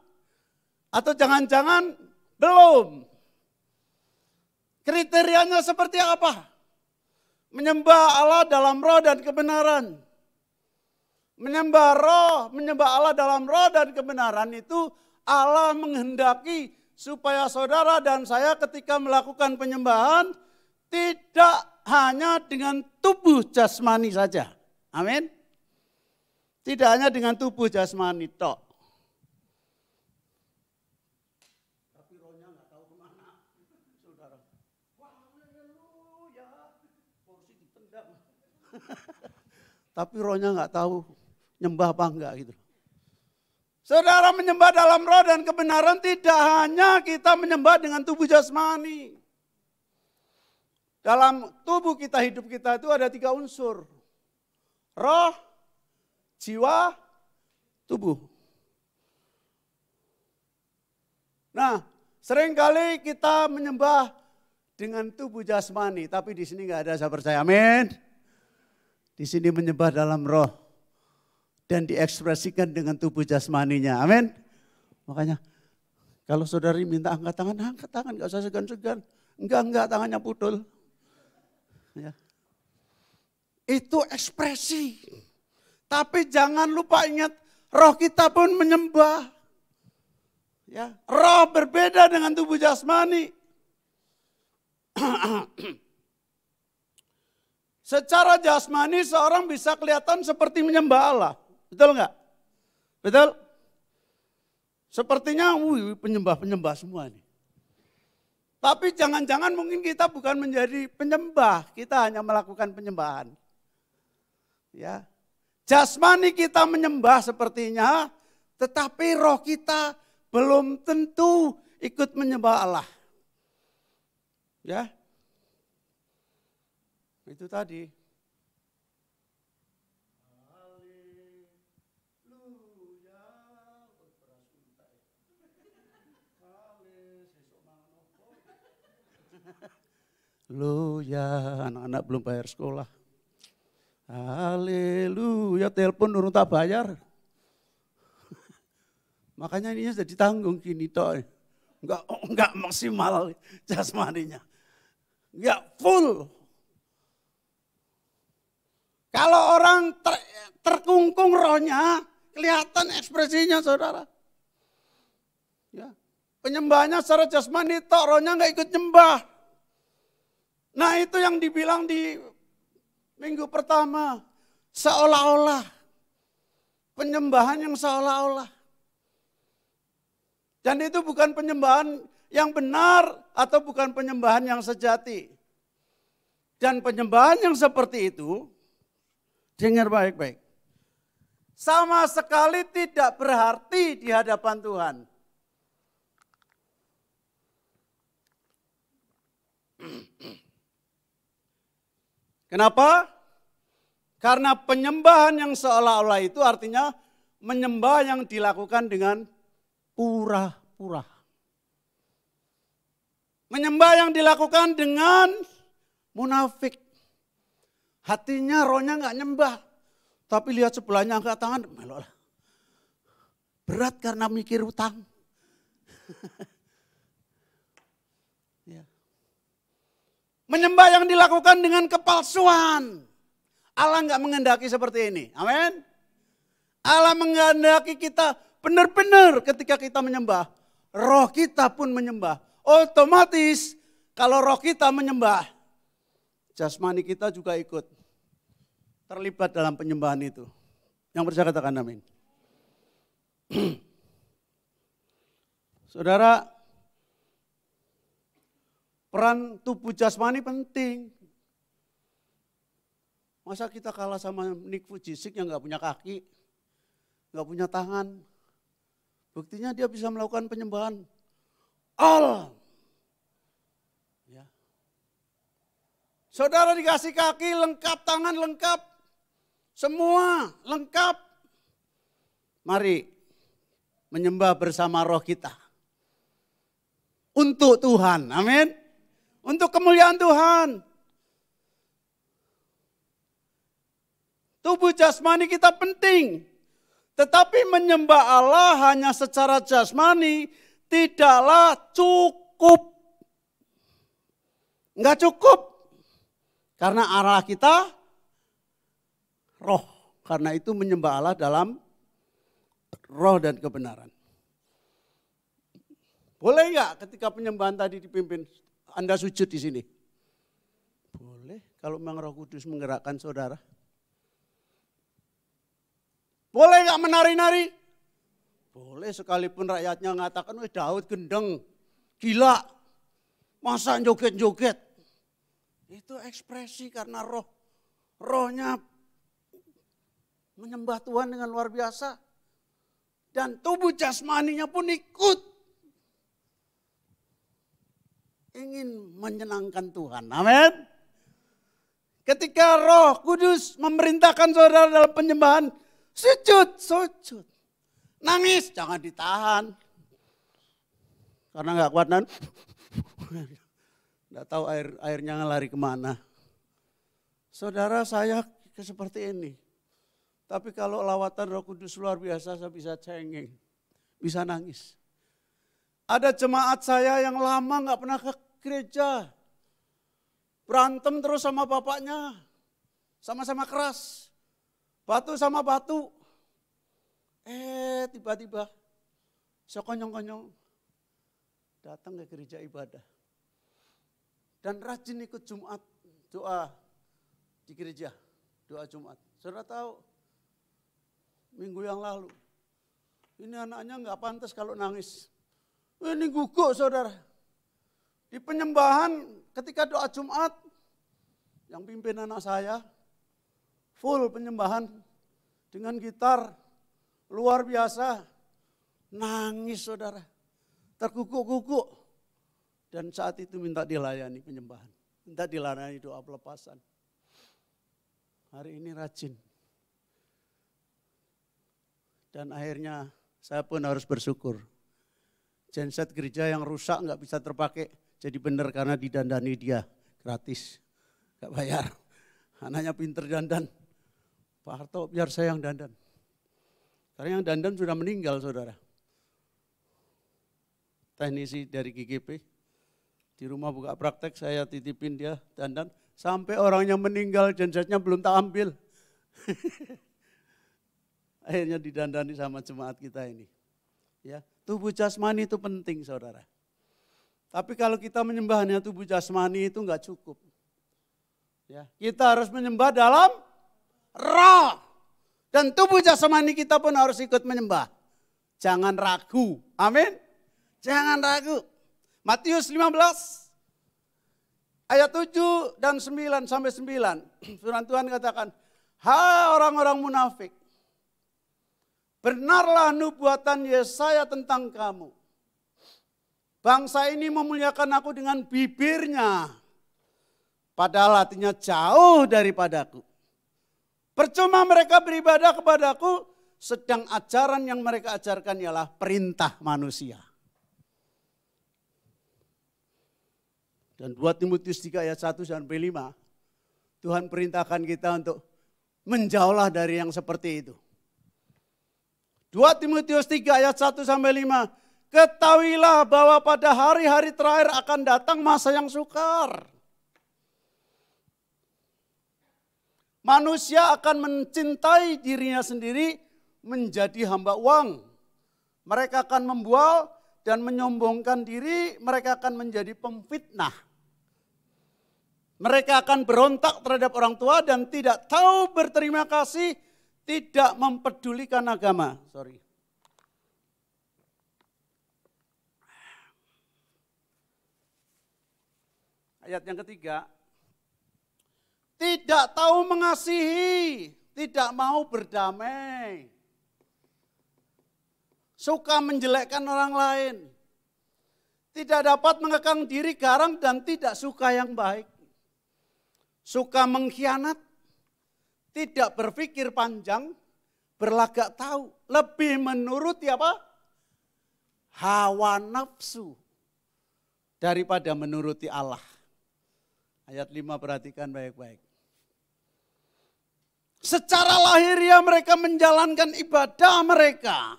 Atau jangan-jangan belum? Kriterianya seperti apa? Menyembah Allah dalam roh dan kebenaran. Menyembah Allah dalam roh dan kebenaran itu Allah menghendaki supaya saudara dan saya ketika melakukan penyembahan tidak hanya dengan tubuh jasmani saja. Amin. Tidak hanya dengan tubuh jasmani tok. Tapi rohnya nggak tahu kemana, saudara. Wah, haleluya, porsi ditendang. Tapi rohnya nggak tahu nyembah apa enggak gitu. Saudara, menyembah dalam roh dan kebenaran tidak hanya kita menyembah dengan tubuh jasmani. Dalam tubuh kita, hidup kita itu ada 3 unsur. Roh, jiwa, tubuh. Nah, seringkali kita menyembah dengan tubuh jasmani, tapi di sini nggak ada, saya percaya. Amin. Di sini menyembah dalam roh dan diekspresikan dengan tubuh jasmaninya. Amin. Makanya kalau saudari minta angkat tangan, nggak usah segan-segan. Enggak, tangannya pudul. Ya. Itu ekspresi. Tapi jangan lupa ingat, roh kita pun menyembah. Ya, roh berbeda dengan tubuh jasmani. Secara jasmani seorang bisa kelihatan seperti menyembah Allah. Betul enggak? Betul? Sepertinya penyembah-penyembah semua ini. Tapi jangan-jangan mungkin kita bukan menjadi penyembah, kita hanya melakukan penyembahan. Ya. Jasmani kita menyembah sepertinya, tetapi roh kita belum tentu ikut menyembah Allah. Ya. Itu tadi. Haleluya, anak-anak belum bayar sekolah. Haleluya, telepon urung tak bayar. Makanya ini jadi tanggung gini toh. Enggak maksimal jasmaninya. Enggak full. Kalau orang terkungkung rohnya, kelihatan ekspresinya, saudara. Ya. Penyembahnya secara jasmani toh, rohnya enggak ikut nyembah. Nah, itu yang dibilang di minggu pertama, seolah-olah. Penyembahan yang seolah-olah. Dan itu bukan penyembahan yang benar atau bukan penyembahan yang sejati. Dan penyembahan yang seperti itu, dengar baik-baik, sama sekali tidak berarti di hadapan Tuhan. Kenapa? Karena penyembahan yang seolah-olah itu artinya menyembah yang dilakukan dengan pura-pura. Menyembah yang dilakukan dengan munafik. Hatinya, rohnya nggak nyembah. Tapi lihat sebelahnya angkat tangan, melok lah. Berat karena mikir utang. Ya. Menyembah yang dilakukan dengan kepalsuan. Allah nggak menghendaki seperti ini. Amin. Allah menghendaki kita benar-benar ketika kita menyembah. Roh kita pun menyembah. Otomatis kalau roh kita menyembah, jasmani kita juga ikut terlibat dalam penyembahan itu. Yang percaya katakan amin. Saudara, peran tubuh jasmani penting. Masa kita kalah sama Nick Vujicic yang gak punya kaki, gak punya tangan. Buktinya dia bisa melakukan penyembahan all. Ya. Saudara dikasih kaki lengkap, tangan lengkap, semua lengkap. Mari menyembah bersama roh kita. Untuk Tuhan, amin. Untuk kemuliaan Tuhan. Tubuh jasmani kita penting. Tetapi menyembah Allah hanya secara jasmani tidaklah cukup. Enggak cukup. Karena Allah kita roh. Karena itu menyembah Allah dalam roh dan kebenaran. Boleh enggak ketika penyembahan tadi dipimpin Anda sujud di sini? Boleh kalau memang Roh Kudus menggerakkan saudara. Boleh enggak menari-nari? Boleh sekalipun rakyatnya mengatakan, wah Daud gendeng, gila, masa joget-joget. Itu ekspresi karena rohnya menyembah Tuhan dengan luar biasa. Dan tubuh jasmaninya pun ikut. Ingin menyenangkan Tuhan, amin. Ketika Roh Kudus memerintahkan saudara dalam penyembahan, sujud. Nangis, jangan ditahan. Karena gak kuat, gak tahu airnya lari kemana. Saudara saya seperti ini. Tapi kalau lawatan Roh Kudus luar biasa, saya bisa cengeng, bisa nangis. Ada jemaat saya yang lama gak pernah ke gereja. Berantem terus sama bapaknya. Sama-sama keras. Batu sama batu. Tiba-tiba sekonyong-konyong datang ke gereja ibadah. Dan rajin ikut Jumat, doa di gereja, doa Jumat. Saudara tahu, minggu yang lalu, ini anaknya gak pantas kalau nangis. Ini guguk saudara. Di penyembahan ketika doa Jumat, yang pimpin anak saya, full penyembahan dengan gitar, luar biasa. Nangis saudara, terguguk-guguk. Dan saat itu minta dilayani penyembahan, minta dilayani doa pelepasan. Hari ini rajin. Dan akhirnya saya pun harus bersyukur. Genset gereja yang rusak nggak bisa terpakai, jadi benar karena didandani dia gratis, nggak bayar. Anaknya pinter dandan, Pak Harto biar saya yang dandan. Karena yang dandan sudah meninggal saudara. Teknisi dari GGP, di rumah buka praktek saya titipin dia dandan, sampai orangnya meninggal gensetnya belum tak ambil. Akhirnya didandani sama jemaat kita ini. Ya, tubuh jasmani itu penting saudara. Tapi kalau kita menyembahnya tubuh jasmani itu enggak cukup. Ya, kita harus menyembah dalam roh. Dan tubuh jasmani kita pun harus ikut menyembah. Jangan ragu. Amin. Jangan ragu. Matius 15 ayat 7 dan 9 sampai 9. Firman Tuhan katakan, hai orang-orang munafik, benarlah nubuatan Yesaya tentang kamu. Bangsa ini memuliakan aku dengan bibirnya, padahal hatinya jauh daripadaku. Percuma mereka beribadah kepadaku, sedang ajaran yang mereka ajarkan ialah perintah manusia. Dan 2 Timotius 3 ayat 1 sampai 5, Tuhan perintahkan kita untuk menjauhlah dari yang seperti itu. 2 Timotius 3 ayat 1 sampai 5, ketahuilah bahwa pada hari-hari terakhir akan datang masa yang sukar. Manusia akan mencintai dirinya sendiri menjadi hamba uang. Mereka akan membual dan menyombongkan diri, mereka akan menjadi pemfitnah. Mereka akan berontak terhadap orang tua dan tidak tahu berterima kasih, tidak mempedulikan agama. Ayat yang ketiga, tidak tahu mengasihi, tidak mau berdamai. Suka menjelekkan orang lain. Tidak dapat mengekang diri garang dan tidak suka yang baik. Suka mengkhianat, tidak berpikir panjang, berlagak tahu, lebih menuruti apa? Hawa nafsu daripada menuruti Allah. Ayat 5 perhatikan baik-baik. Secara lahiriah mereka menjalankan ibadah mereka.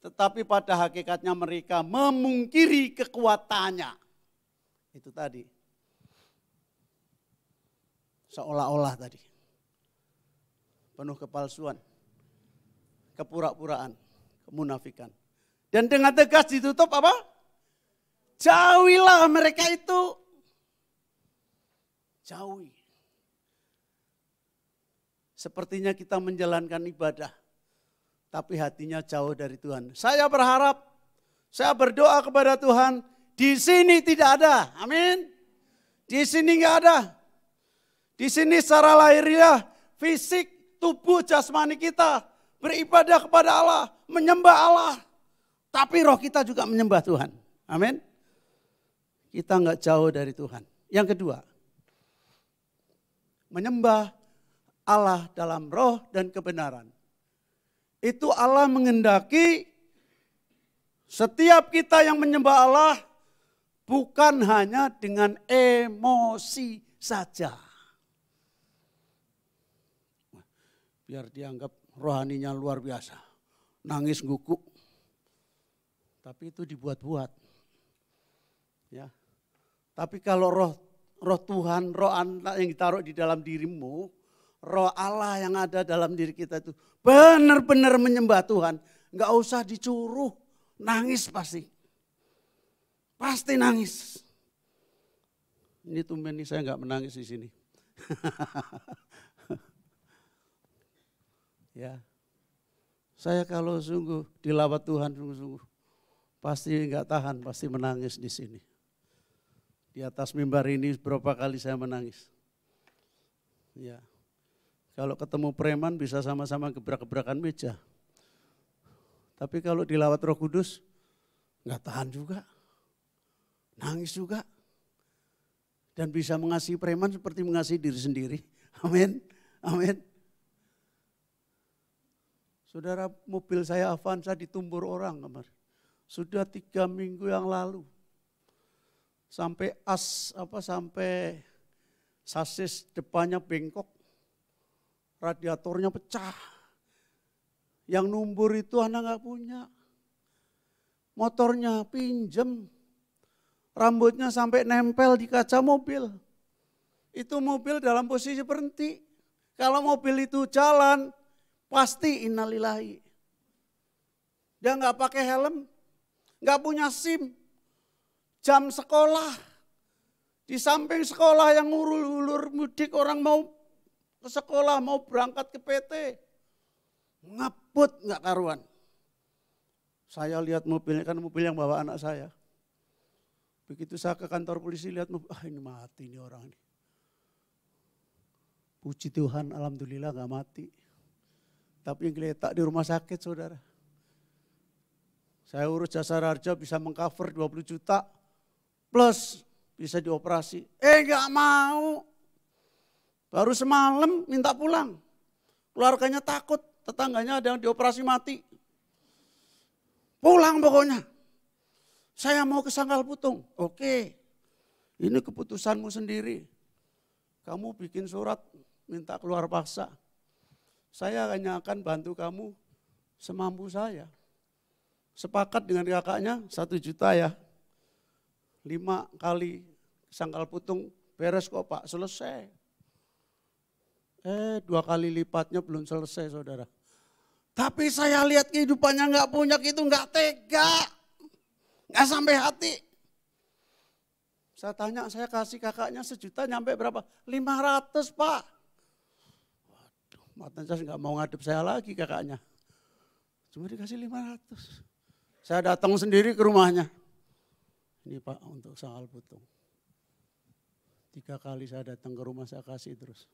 Tetapi pada hakikatnya mereka memungkiri kekuatannya. Itu tadi. Seolah-olah tadi. Penuh kepalsuan. Kepura-puraan. Kemunafikan. Dan dengan tegas ditutup apa? Jauhilah mereka itu. Jauhi. Sepertinya kita menjalankan ibadah, tapi hatinya jauh dari Tuhan. Saya berharap, saya berdoa kepada Tuhan, di sini tidak ada. Amin. Di sini enggak ada. Di sini secara lahiriah, fisik, tubuh, jasmani kita beribadah kepada Allah, menyembah Allah. Tapi roh kita juga menyembah Tuhan. Amin. Kita enggak jauh dari Tuhan. Yang kedua, menyembah Allah dalam roh dan kebenaran. Itu Allah menghendaki setiap kita yang menyembah Allah bukan hanya dengan emosi saja. Biar dianggap rohaninya luar biasa. Nangis guguk. Tapi itu dibuat-buat. Ya. Tapi kalau roh Tuhan, roh Allah yang ditaruh di dalam dirimu, roh Allah yang ada dalam diri kita itu benar-benar menyembah Tuhan. Enggak usah dicuruh, nangis pasti. Pasti nangis. Ini tumben nih saya enggak menangis di sini. Ya, saya kalau sungguh dilawat Tuhan sungguh-sungguh pasti enggak tahan, pasti menangis di sini. Di atas mimbar ini berapa kali saya menangis. Ya. Kalau ketemu preman bisa sama-sama gebrak-gebrakan meja. Tapi kalau dilawat Roh Kudus, enggak tahan juga. Nangis juga. Dan bisa mengasihi preman seperti mengasihi diri sendiri. Amin. Amin. Saudara, mobil saya Avanza ditumbur orang kemarin. Sudah 3 minggu yang lalu. Sampai sampai sasis depannya bengkok. Radiatornya pecah. Yang numbur itu anak gak punya. Motornya pinjem. Rambutnya sampai nempel di kaca mobil. Itu mobil dalam posisi berhenti. Kalau mobil itu jalan, pasti innalillahi. Dia gak pakai helm, gak punya SIM. Jam sekolah. Di samping sekolah yang ngulur-ngulur mudik orang mau ke sekolah, mau berangkat ke PT. Ngebut gak karuan. Saya lihat mobilnya, kan mobil yang bawa anak saya. Begitu saya ke kantor polisi lihat mobil, ini mati nih orang ini. Puji Tuhan, alhamdulillah gak mati. Tapi yang geletak di rumah sakit saudara. Saya urus jasa harja bisa mengcover 20 juta plus bisa dioperasi. Gak mau. Baru semalam minta pulang. Keluarganya takut. tetangganya ada yang dioperasi mati. Pulang pokoknya. Saya mau ke Sangkal Putung. Oke, ini keputusanmu sendiri. Kamu bikin surat minta keluar paksa. Saya hanya akan bantu kamu semampu saya. Sepakat dengan kakaknya 1 juta ya. 5 kali Sangkal Putung beres kok Pak, selesai. 2 kali lipatnya belum selesai saudara. Tapi saya lihat kehidupannya nggak punya gitu, nggak tega. Nggak sampai hati. Saya tanya, saya kasih kakaknya 1 juta nyampe berapa? 500 Pak. Waduh, matanya nggak mau ngadep saya lagi kakaknya. Cuma dikasih 500. Saya datang sendiri ke rumahnya. Ini Pak untuk Sangkal Putung. 3 kali saya datang ke rumah saya kasih terus.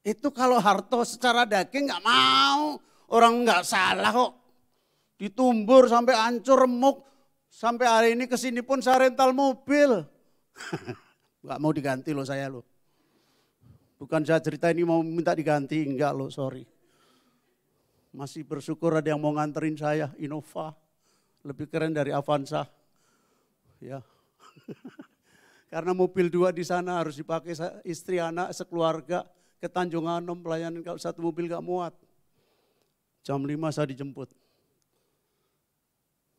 Itu kalau harto secara daging nggak mau. Orang nggak salah kok. Ditumbur sampai hancur remuk. Sampai hari ini kesini pun saya rental mobil. Nggak mau diganti loh saya loh. Bukan saya cerita ini mau minta diganti. Enggak loh, sorry. Masih bersyukur ada yang mau nganterin saya. Innova. Lebih keren dari Avanza. Ya. Karena mobil 2 di sana harus dipakai istri anak sekeluarga. Ke Tanjung Anom pelayanan kalau 1 mobil gak muat. Jam 5 saya dijemput.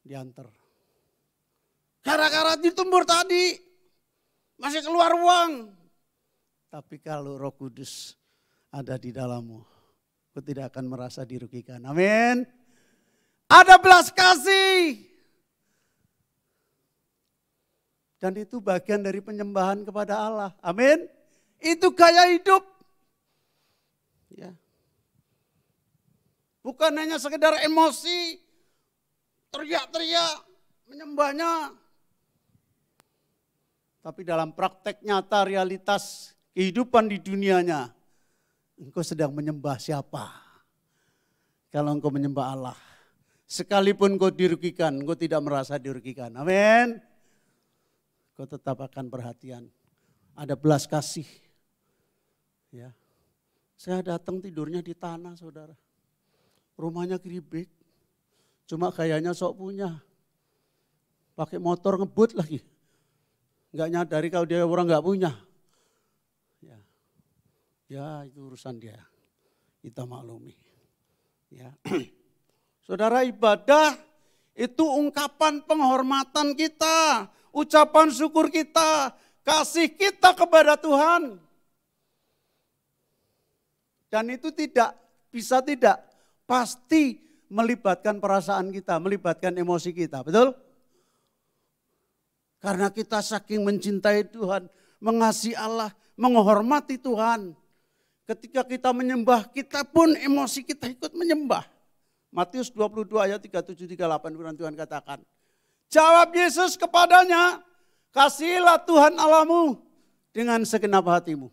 Diantar. Gara-gara ditumbur tadi. Masih keluar uang. Tapi kalau Roh Kudus ada di dalammu. Kau tidak akan merasa dirugikan. Amin. Ada belas kasih. Dan itu bagian dari penyembahan kepada Allah. Amin. Itu gaya hidup. Ya. Bukan hanya sekedar emosi, teriak-teriak, menyembahnya. Tapi dalam praktek nyata realitas kehidupan di dunianya, engkau sedang menyembah siapa? Kalau engkau menyembah Allah, sekalipun engkau dirugikan, engkau tidak merasa dirugikan. Amin. Engkau tetap akan perhatian. Ada belas kasih. Ya. Saya datang tidurnya di tanah saudara. Rumahnya geribik. Cuma kayaknya sok punya. Pakai motor ngebut lagi. Enggak nyadari kalau dia orang enggak punya. Ya itu urusan dia. Kita maklumi. Ya. Saudara, ibadah itu ungkapan penghormatan kita. Ucapan syukur kita. Kasih kita kepada Tuhan. Dan itu tidak pasti melibatkan perasaan kita, melibatkan emosi kita, betul? Karena kita saking mencintai Tuhan, mengasihi Allah, menghormati Tuhan. Ketika kita menyembah, kita pun emosi kita ikut menyembah. Matius 22 ayat 37-38 firman Tuhan katakan. Jawab Yesus kepadanya, kasihilah Tuhan Allahmu dengan segenap hatimu.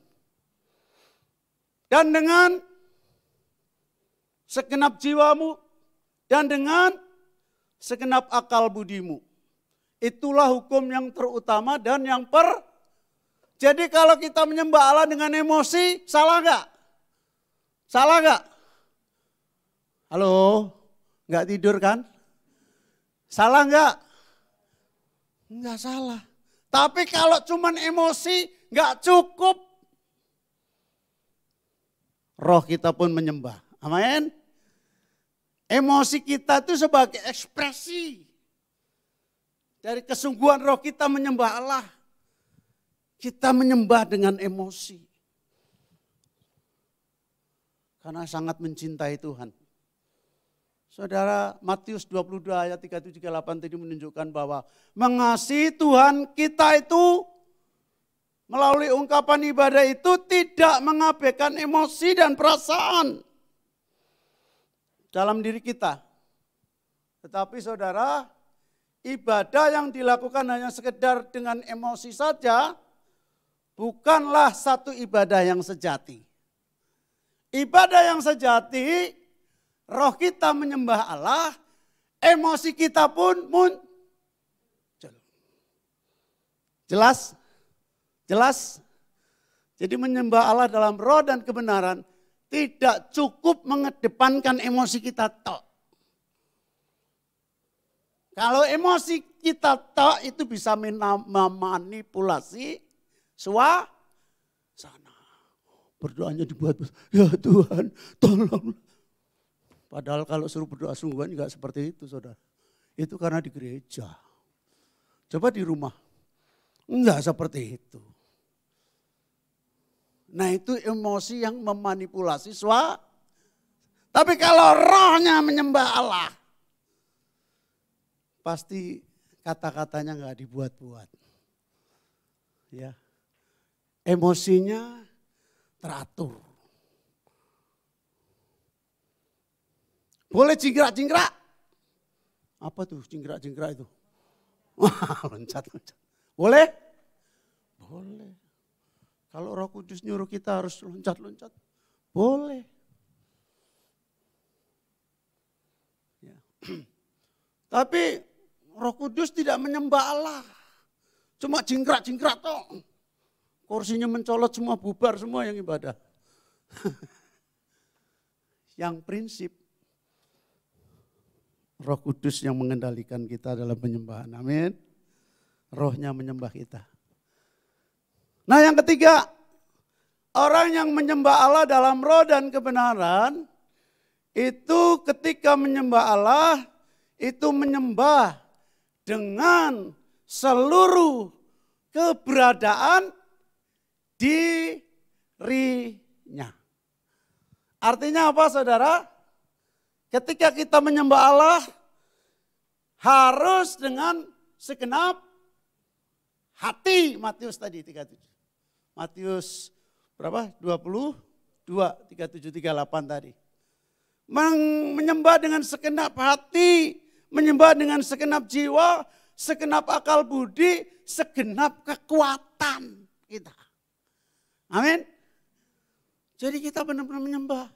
Dan dengan segenap jiwamu dan dengan segenap akal budimu. Itulah hukum yang terutama dan yang Jadi kalau kita menyembah Allah dengan emosi, salah enggak? Salah enggak? Halo, enggak tidur kan? Salah enggak? Enggak salah. Tapi kalau cuman emosi, enggak cukup. Roh kita pun menyembah. Amin. Emosi kita itu sebagai ekspresi dari kesungguhan roh kita menyembah Allah. Kita menyembah dengan emosi. Karena sangat mencintai Tuhan. Saudara, Matius 22 ayat 37-38 tadi menunjukkan bahwa mengasihi Tuhan kita itu melalui ungkapan ibadah itu tidak mengabaikan emosi dan perasaan dalam diri kita. Tetapi saudara, ibadah yang dilakukan hanya sekedar dengan emosi saja bukanlah satu ibadah yang sejati. Ibadah yang sejati, roh kita menyembah Allah, emosi kita pun muncul. Jelas? Jelas? Jadi menyembah Allah dalam roh dan kebenaran Tidak cukup mengedepankan emosi kita tok. Kalau emosi kita tok itu bisa memanipulasi suasana. Berdoanya dibuat, ya Tuhan tolong. Padahal kalau suruh berdoa sungguhan enggak seperti itu saudara. Itu karena di gereja. Coba di rumah, enggak seperti itu. Nah itu emosi yang memanipulasi suasana. Tapi kalau rohnya menyembah Allah, pasti kata-katanya enggak dibuat-buat. Ya. Emosinya teratur. Boleh jingkrak-jingkrak. Apa tuh jingkrak-jingkrak itu? Wah, loncat-loncat. Boleh? Boleh. Kalau Roh Kudus nyuruh kita harus loncat-loncat, boleh. Ya. Tapi Roh Kudus tidak menyembah Allah. Cuma jingkrak-jingkrak toh. Kursinya mencolot semua, bubar semua yang ibadah. Yang prinsip Roh Kudus yang mengendalikan kita dalam penyembahan. Amin. Rohnya menyembah kita. Nah yang ketiga, orang yang menyembah Allah dalam roh dan kebenaran, itu ketika menyembah Allah, itu menyembah dengan seluruh keberadaan dirinya. Artinya apa saudara? Ketika kita menyembah Allah, harus dengan segenap hati. Matius tadi 37. Matius berapa? 22, 37, 38 tadi. Menyembah dengan segenap hati, menyembah dengan segenap jiwa, segenap akal budi, segenap kekuatan kita. Amin. Jadi kita benar-benar menyembah.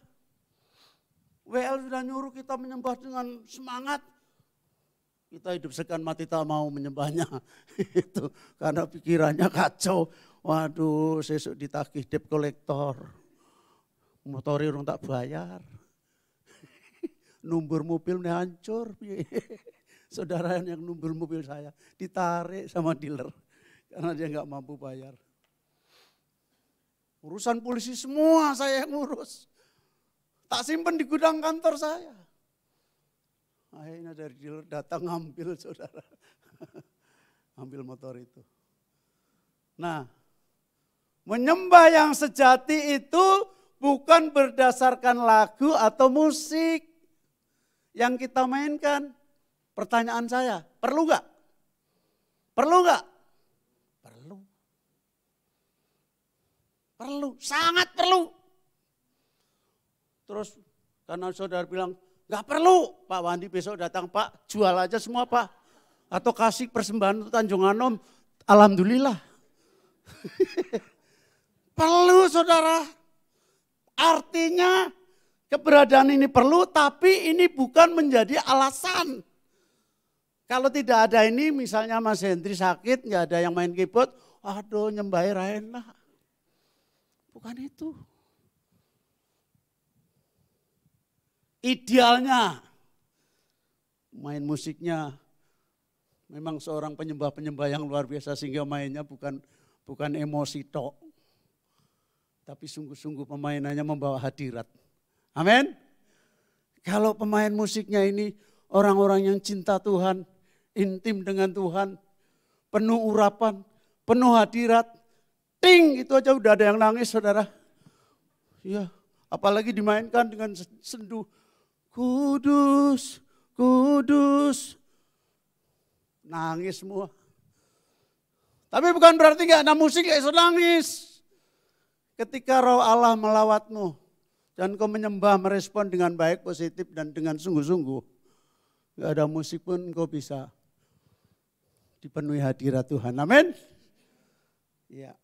WL sudah nyuruh kita menyembah dengan semangat. Kita hidup segan mati tak mau menyembahnya. Itu karena pikirannya kacau. Waduh, sesuk ditagih debt kolektor. Motori orang tak bayar. Numbur mobil ini hancur. Saudara yang numbur mobil saya ditarik sama dealer. Karena dia nggak mampu bayar. Urusan polisi semua saya yang ngurus. Tak simpen di gudang kantor saya. Akhirnya dari dealer datang ngambil saudara. Ambil motor itu. Nah, menyembah yang sejati itu bukan berdasarkan lagu atau musik yang kita mainkan. Pertanyaan saya, perlu gak? Perlu gak? Perlu. Perlu, sangat perlu. Terus karena saudara bilang, gak perlu. Pak Wandi besok datang, Pak jual aja semua Pak. Atau kasih persembahan untuk Tanjung Anom. Alhamdulillah. Perlu saudara. Artinya keberadaan ini perlu, tapi ini bukan menjadi alasan. Kalau tidak ada ini, misalnya Mas Hendri sakit, nggak ada yang main keyboard, aduh nyembah enak. Bukan itu. Idealnya, main musiknya memang seorang penyembah-penyembah yang luar biasa sehingga mainnya bukan emosi tok. Tapi sungguh-sungguh pemainannya membawa hadirat. Amin. Kalau pemain musiknya ini orang-orang yang cinta Tuhan, intim dengan Tuhan, penuh urapan, penuh hadirat, ting itu aja udah ada yang nangis saudara. Ya, apalagi dimainkan dengan sendu. Kudus, kudus. Nangis semua. Tapi bukan berarti gak ada musik gak bisa nangis. Ketika roh Allah melawatmu dan kau menyembah merespon dengan baik, positif dan dengan sungguh-sungguh. Gak ada musik pun kau bisa dipenuhi hadirat Tuhan. Amin. Ya.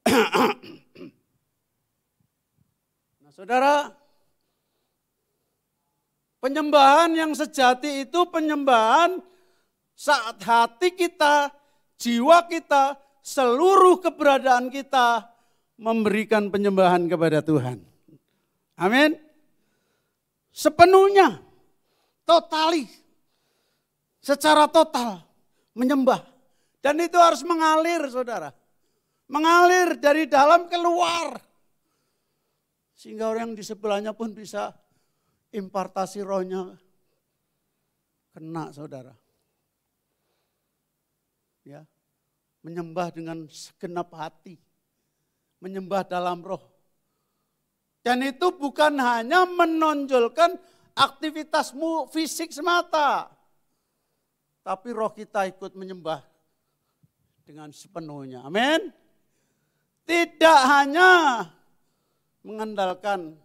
Nah saudara, penyembahan yang sejati itu penyembahan saat hati kita, jiwa kita, seluruh keberadaan kita memberikan penyembahan kepada Tuhan. Amin. sepenuhnya, totali, secara total menyembah. Dan itu harus mengalir, saudara. Mengalir dari dalam keluar. Sehingga orang di sebelahnya pun bisa impartasi rohnya kena, saudara. Ya, menyembah dengan segenap hati. Menyembah dalam roh. Dan itu bukan hanya menonjolkan aktivitasmu fisik semata. Tapi roh kita ikut menyembah dengan sepenuhnya. Amin. Tidak hanya mengandalkan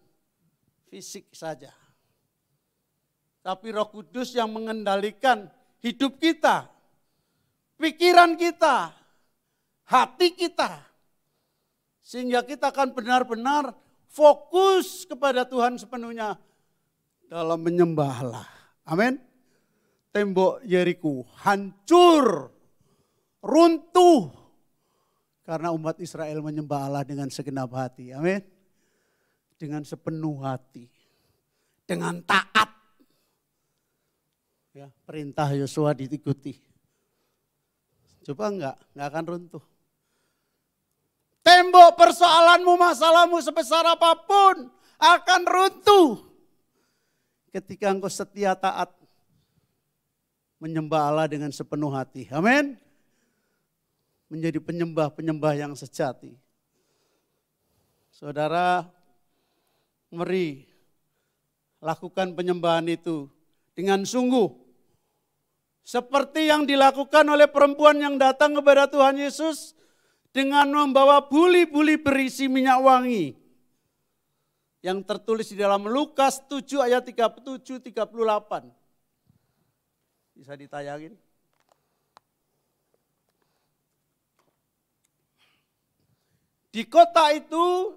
fisik saja. Tapi Roh Kudus yang mengendalikan hidup kita, pikiran kita, hati kita. Sehingga kita akan benar-benar fokus kepada Tuhan sepenuhnya dalam menyembah Allah. Amin. Tembok Yeriko hancur, runtuh. Karena umat Israel menyembah Allah dengan segenap hati. Amin. Dengan sepenuh hati. Dengan taat. Ya, perintah Yosua diikuti. Coba enggak akan runtuh. Tembok persoalanmu, masalahmu sebesar apapun akan runtuh. Ketika engkau setia taat menyembah Allah dengan sepenuh hati. Amin. Menjadi penyembah-penyembah yang sejati. Saudara, mari lakukan penyembahan itu dengan sungguh. Seperti yang dilakukan oleh perempuan yang datang kepada Tuhan Yesus dengan membawa buli-buli berisi minyak wangi. Yang tertulis di dalam Lukas 7 ayat 37-38. Bisa ditayangin? Di kota itu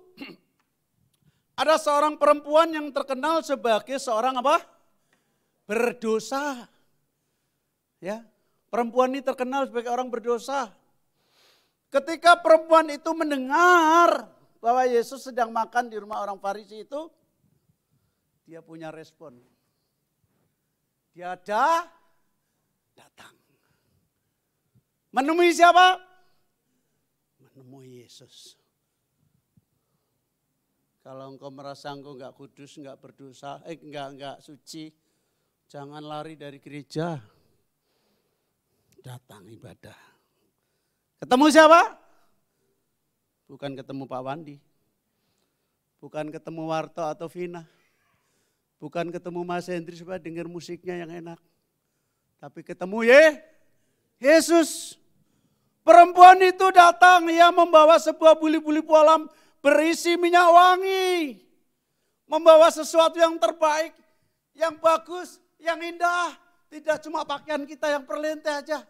ada seorang perempuan yang terkenal sebagai seorang apa? Berdosa. Ya, perempuan ini terkenal sebagai orang berdosa. Ketika perempuan itu mendengar bahwa Yesus sedang makan di rumah orang Farisi itu, dia punya respon. Dia datang. Menemui siapa? Menemui Yesus. Kalau engkau merasa engkau enggak kudus, enggak berdosa, enggak suci, jangan lari dari gereja. Datang ibadah. Ketemu siapa? Bukan ketemu Pak Wandi. Bukan ketemu Warto atau Vina. Bukan ketemu Mas Hendri supaya dengar musiknya yang enak. Tapi ketemu Yesus. Perempuan itu datang, ia membawa sebuah buli-buli pualam berisi minyak wangi. Membawa sesuatu yang terbaik, yang bagus, yang indah. Tidak cuma pakaian kita yang perlente aja.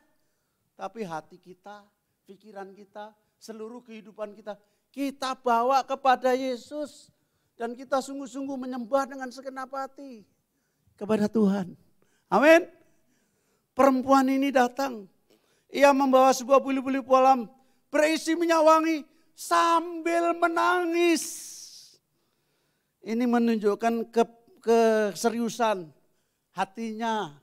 Tapi hati kita, pikiran kita, seluruh kehidupan kita. Kita bawa kepada Yesus. Dan kita sungguh-sungguh menyembah dengan segenap hati kepada Tuhan. Amin. Perempuan ini datang. Ia membawa sebuah buli-buli pualam berisi minyak wangi sambil menangis. Ini menunjukkan keseriusan hatinya.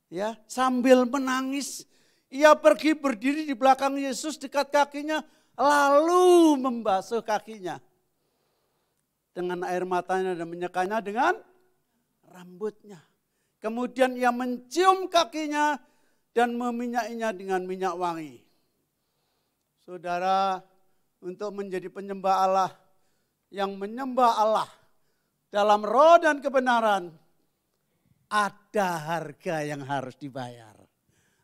Ya, sambil menangis, ia pergi berdiri di belakang Yesus dekat kakinya, lalu membasuh kakinya dengan air matanya dan menyekanya dengan rambutnya. Kemudian ia mencium kakinya dan meminyakinya dengan minyak wangi. Saudara, untuk menjadi penyembah Allah yang menyembah Allah dalam roh dan kebenaran, ada harga yang harus dibayar.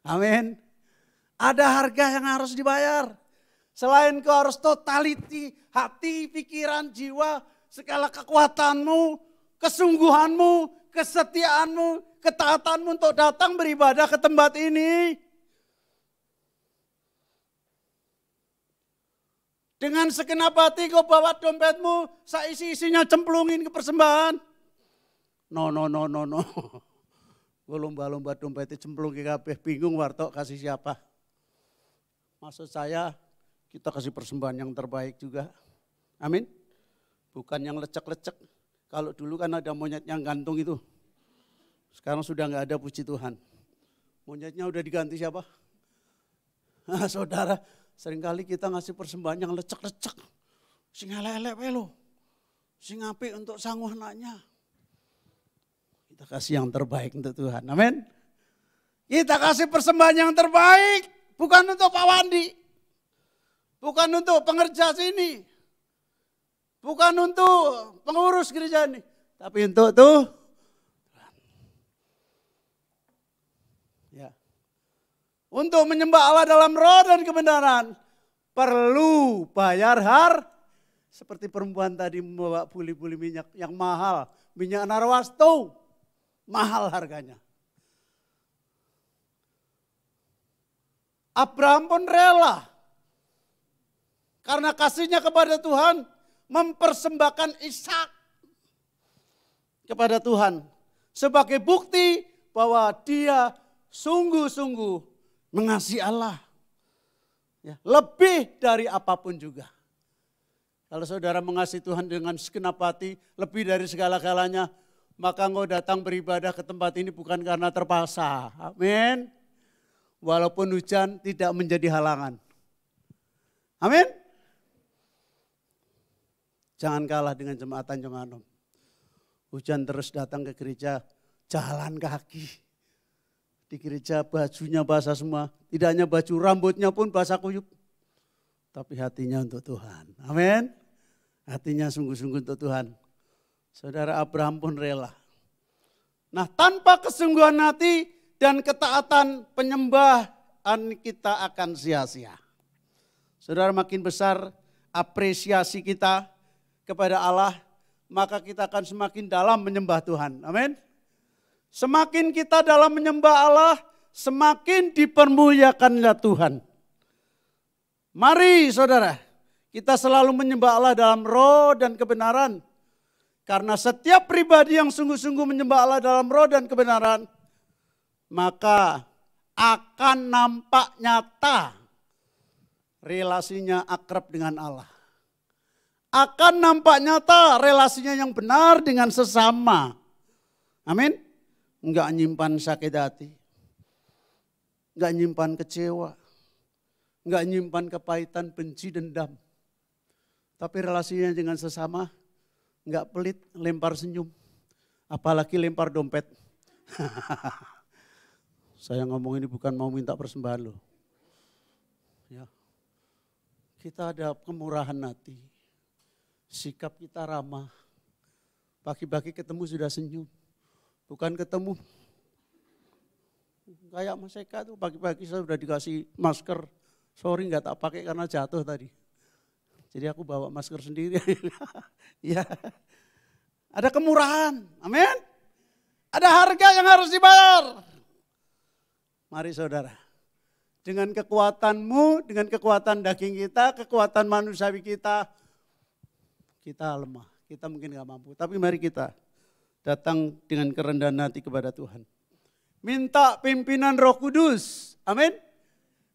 Amin. Ada harga yang harus dibayar. Selain kau harus totality, hati, pikiran, jiwa, segala kekuatanmu, kesungguhanmu, kesetiaanmu, ketaatanmu untuk datang beribadah ke tempat ini. Dengan segenap hati kau bawa dompetmu, seisi-isinya cemplungin ke persembahan. No. Gue lomba-lomba dompetnya cemplung ke kabeh, bingung Warto kasih siapa. Maksud saya kita kasih persembahan yang terbaik juga. Amin. Bukan yang lecek-lecek. Kalau dulu kan ada monyet yang gantung itu. Sekarang sudah nggak ada, puji Tuhan. Monyetnya udah diganti siapa? Nah, saudara, seringkali kita ngasih persembahan yang lecek-lecek. Sing elek-elek lo. Sing apik untuk sangguh anaknya. Kita kasih yang terbaik untuk Tuhan. Amin. Kita kasih persembahan yang terbaik. Bukan untuk Pak Wandi. Bukan untuk pengerja sini. Bukan untuk pengurus gereja ini. Tapi untuk Tuhan. Ya. Untuk menyembah Allah dalam roh dan kebenaran. Perlu bayar seperti perempuan tadi membawa buli-buli minyak yang mahal. Minyak narwastu. Mahal harganya. Abraham pun rela. Karena kasihnya kepada Tuhan. Mempersembahkan Ishak kepada Tuhan. Sebagai bukti bahwa dia sungguh-sungguh mengasihi Allah. Ya, lebih dari apapun juga. Kalau saudara mengasihi Tuhan dengan segenap hati, lebih dari segala-galanya, maka engkau datang beribadah ke tempat ini bukan karena terpaksa. Amin. Walaupun hujan tidak menjadi halangan. Amin. Jangan kalah dengan jemaat Tanjung Anom. Hujan terus datang ke gereja, jalan kaki. Di gereja bajunya basah semua. Tidak hanya baju, rambutnya pun basah kuyup. Tapi hatinya untuk Tuhan. Amin. Hatinya sungguh-sungguh untuk Tuhan. Saudara Abraham pun rela. Nah, tanpa kesungguhan hati dan ketaatan, penyembahan kita akan sia-sia. Saudara, makin besar apresiasi kita kepada Allah, maka kita akan semakin dalam menyembah Tuhan. Amin. Semakin kita dalam menyembah Allah, semakin dipermuliakanlah Tuhan. Mari saudara, kita selalu menyembah Allah dalam roh dan kebenaran. Karena setiap pribadi yang sungguh-sungguh menyembah Allah dalam roh dan kebenaran, maka akan nampak nyata relasinya akrab dengan Allah. Akan nampak nyata relasinya yang benar dengan sesama. Amin. Enggak nyimpan sakit hati. Enggak nyimpan kecewa. Enggak nyimpan kepahitan, benci, dendam. Tapi relasinya dengan sesama enggak pelit, lempar senyum. Apalagi lempar dompet. Saya ngomong ini bukan mau minta persembahan loh. Ya. Kita ada kemurahan hati. Sikap kita ramah. Pagi-pagi ketemu sudah senyum. Bukan ketemu. Kayak Mas Eka tuh pagi-pagi saya sudah dikasih masker. Sorry nggak tak pakai karena jatuh tadi. Jadi aku bawa masker sendiri. Ya. Ada kemurahan. Amin. Ada harga yang harus dibayar. Mari saudara. Dengan kekuatanmu, dengan kekuatan daging kita, kekuatan manusiawi kita lemah, kita mungkin gak mampu. Tapi mari kita datang dengan kerendahan hati kepada Tuhan. Minta pimpinan Roh Kudus, amin.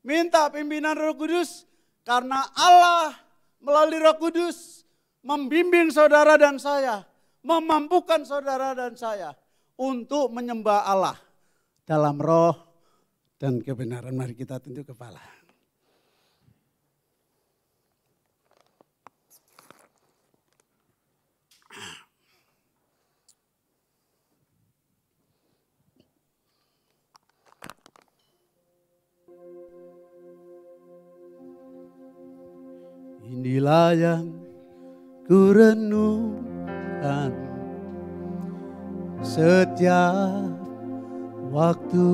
Minta pimpinan Roh Kudus karena Allah melalui Roh Kudus membimbing saudara dan saya, memampukan saudara dan saya untuk menyembah Allah dalam roh dan kebenaran. Mari kita tunduk kepala. Inilah yang ku renungkan setiap waktu,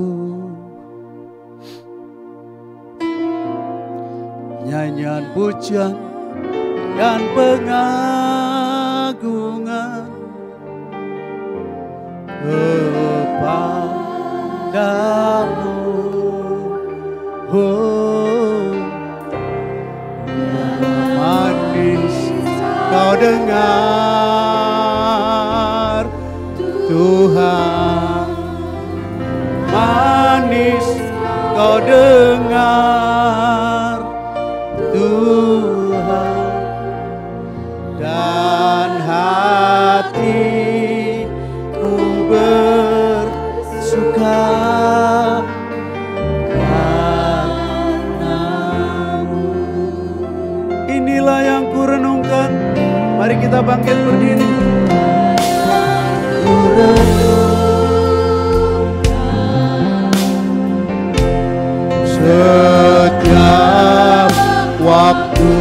nyanyian pujian dan pengagungan kepadamu. Oh, manis kau dengar Tuhan, manis kau dengar Tuhan, dan hati kita bangkit berdiri. Setiap waktu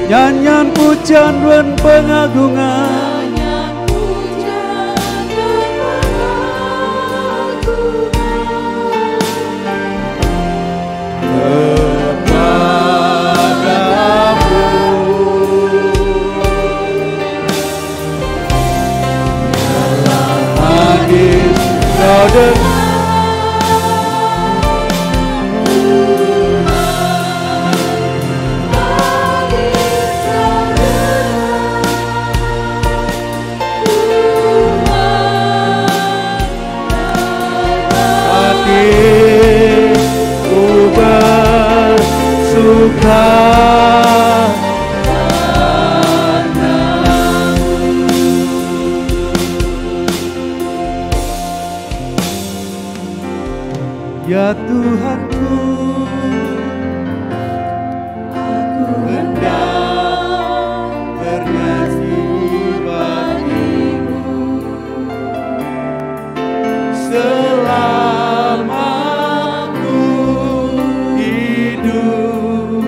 nyanyian pujian dan pengagungan, ya Tuhanku, aku hendak bernyanyi bagimu selama ku hidup,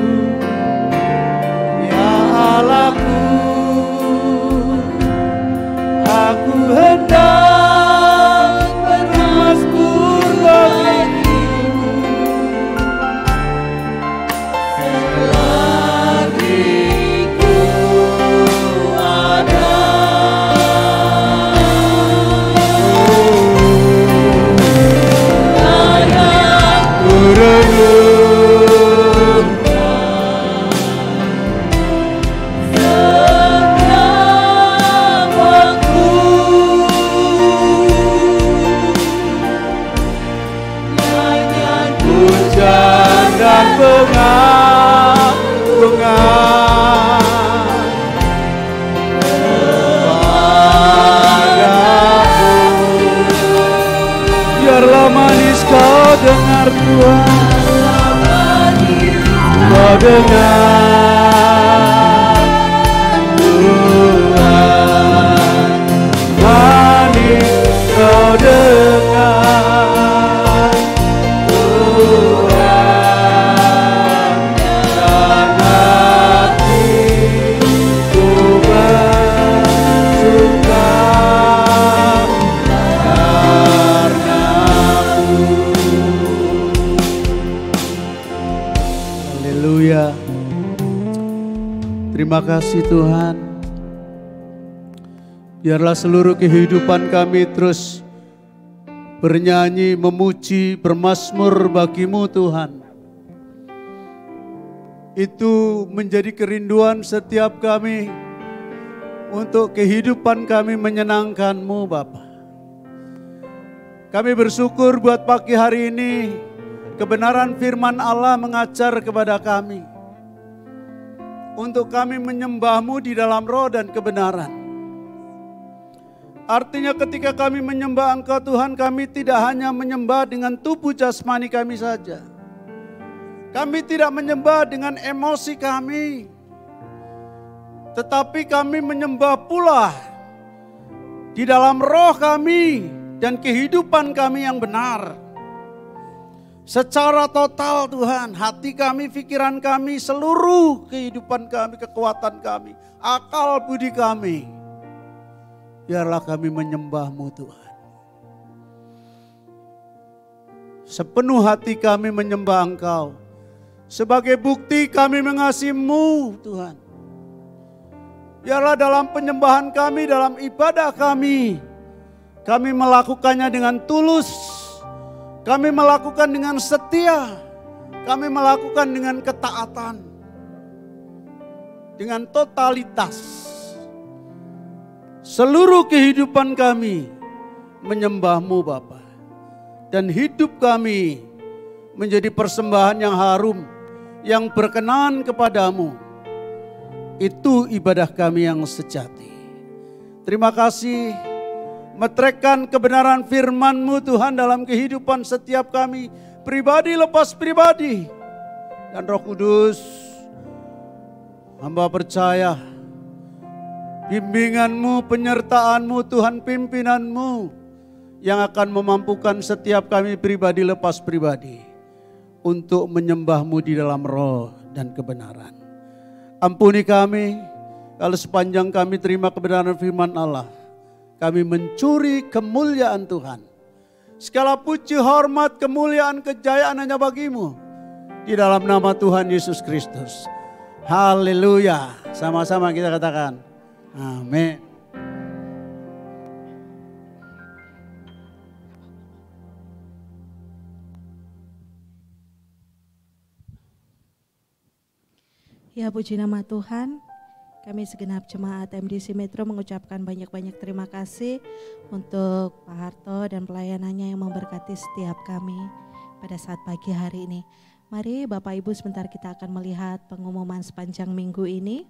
ya Allahku, aku hendak dengar Tuhan, kau dengar Tuhan, manis kau dengar Tuhan, dan hatiku bersuka. Terima kasih Tuhan. Biarlah seluruh kehidupan kami terus bernyanyi, memuji, bermazmur bagimu Tuhan. Itu menjadi kerinduan setiap kami untuk kehidupan kami menyenangkan-Mu Bapa. Kami bersyukur buat pagi hari ini kebenaran firman Allah mengajar kepada kami untuk kami menyembah-Mu di dalam roh dan kebenaran. Artinya ketika kami menyembah Engkau Tuhan, kami tidak hanya menyembah dengan tubuh jasmani kami saja. Kami tidak menyembah dengan emosi kami, tetapi kami menyembah pula di dalam roh kami dan kehidupan kami yang benar. Secara total Tuhan, hati kami, pikiran kami, seluruh kehidupan kami, kekuatan kami, akal budi kami. Biarlah kami menyembah-Mu Tuhan. Sepenuh hati kami menyembah Engkau. Sebagai bukti kami mengasihi-Mu Tuhan. Biarlah dalam penyembahan kami, dalam ibadah kami melakukannya dengan tulus. Kami melakukan dengan setia, kami melakukan dengan ketaatan, dengan totalitas. Seluruh kehidupan kami menyembah-Mu Bapa, dan hidup kami menjadi persembahan yang harum, yang berkenan kepadamu. Itu ibadah kami yang sejati. Terima kasih. Metrekkan kebenaran firman-Mu Tuhan dalam kehidupan setiap kami, pribadi lepas pribadi. Dan Roh Kudus, hamba percaya bimbingan-Mu, penyertaan-Mu, Tuhan, pimpinan-Mu yang akan memampukan setiap kami pribadi lepas pribadi untuk menyembah-Mu di dalam roh dan kebenaran. Ampuni kami kalau sepanjang kami terima kebenaran firman Allah, kami mencuri kemuliaan Tuhan. Segala puji, hormat, kemuliaan, kejayaan hanya bagi-Mu. Di dalam nama Tuhan Yesus Kristus. Haleluya. Sama-sama kita katakan. Amin. Ya, puji nama Tuhan. Kami segenap jemaat MDC Metro mengucapkan banyak-banyak terima kasih untuk Pak Harto dan pelayanannya yang memberkati setiap kami pada saat pagi hari ini. Mari Bapak Ibu sebentar kita akan melihat pengumuman sepanjang minggu ini.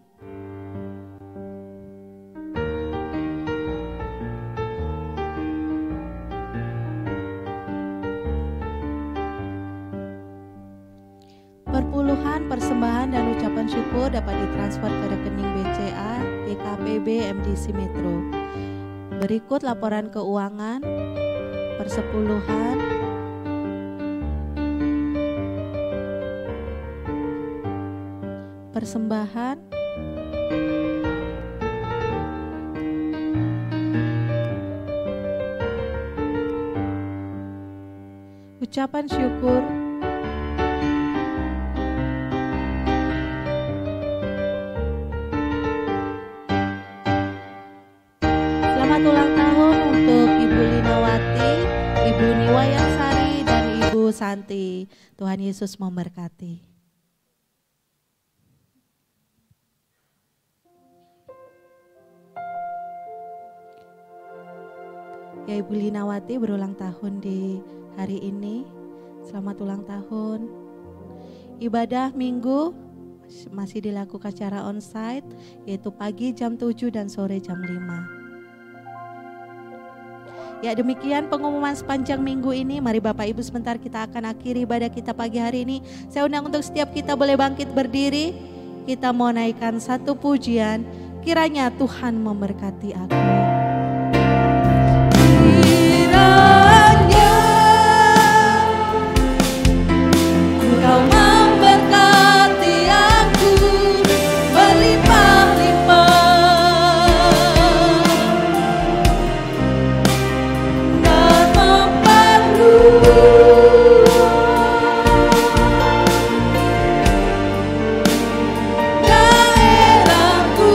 Perpuluhan, persembahan dan ucapan syukur dapat ditransfer ke rekening BCA PKPB MDC Metro. Berikut laporan keuangan, persepuluhan, persembahan, ucapan syukur, selamat ulang tahun untuk Ibu Linawati, Ibu Niwayansari, dan Ibu Santi. Tuhan Yesus memberkati. Ya, Ibu Linawati berulang tahun di hari ini. Selamat ulang tahun. Ibadah minggu masih dilakukan secara onsite, yaitu pagi jam 7 dan sore jam 5. Ya, demikian pengumuman sepanjang minggu ini. Mari Bapak Ibu sebentar kita akan akhiri ibadah kita pagi hari ini. Saya undang untuk setiap kita boleh bangkit berdiri. Kita mau naikkan satu pujian. Kiranya Tuhan memberkati aku. Kiranya Engkau memberkati aku berlimpah-limpah dan mempenuhi daerahku.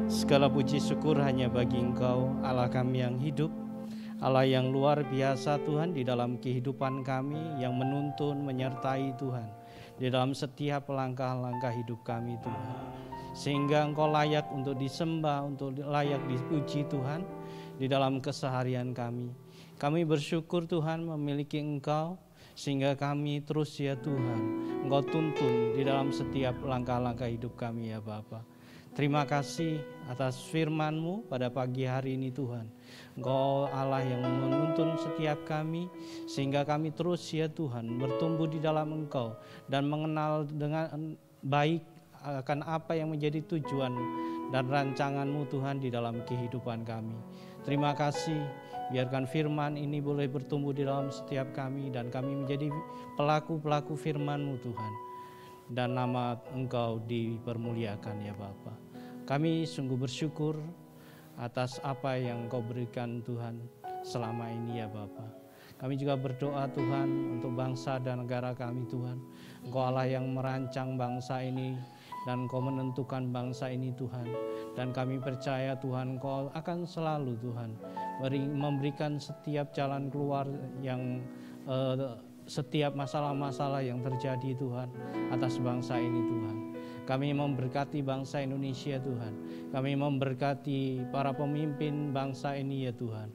Segala puji syukur hanya bagi Engkau, Allah kami yang hidup, Allah yang luar biasa Tuhan di dalam kehidupan kami, yang menuntun, menyertai Tuhan di dalam setiap langkah-langkah hidup kami Tuhan. Sehingga Engkau layak untuk disembah, untuk layak dipuji Tuhan di dalam keseharian kami. Kami bersyukur Tuhan memiliki Engkau, sehingga kami terus ya Tuhan, Engkau tuntun di dalam setiap langkah-langkah hidup kami ya Bapa. Terima kasih atas firman-Mu pada pagi hari ini Tuhan. Engkau Allah yang menuntun setiap kami, sehingga kami terus ya Tuhan bertumbuh di dalam Engkau dan mengenal dengan baik akan apa yang menjadi tujuan dan rancangan-Mu Tuhan di dalam kehidupan kami. Terima kasih, biarkan firman ini boleh bertumbuh di dalam setiap kami dan kami menjadi pelaku-pelaku firman-Mu Tuhan. Dan nama Engkau dipermuliakan ya Bapa. Kami sungguh bersyukur atas apa yang Engkau berikan Tuhan selama ini ya Bapa. Kami juga berdoa Tuhan untuk bangsa dan negara kami Tuhan. Engkau Allah yang merancang bangsa ini dan Engkau menentukan bangsa ini Tuhan. Dan kami percaya Tuhan Engkau akan selalu Tuhan memberikan setiap jalan keluar yang setiap masalah-masalah yang terjadi Tuhan atas bangsa ini Tuhan. Kami memberkati bangsa Indonesia Tuhan. Kami memberkati para pemimpin bangsa ini ya Tuhan.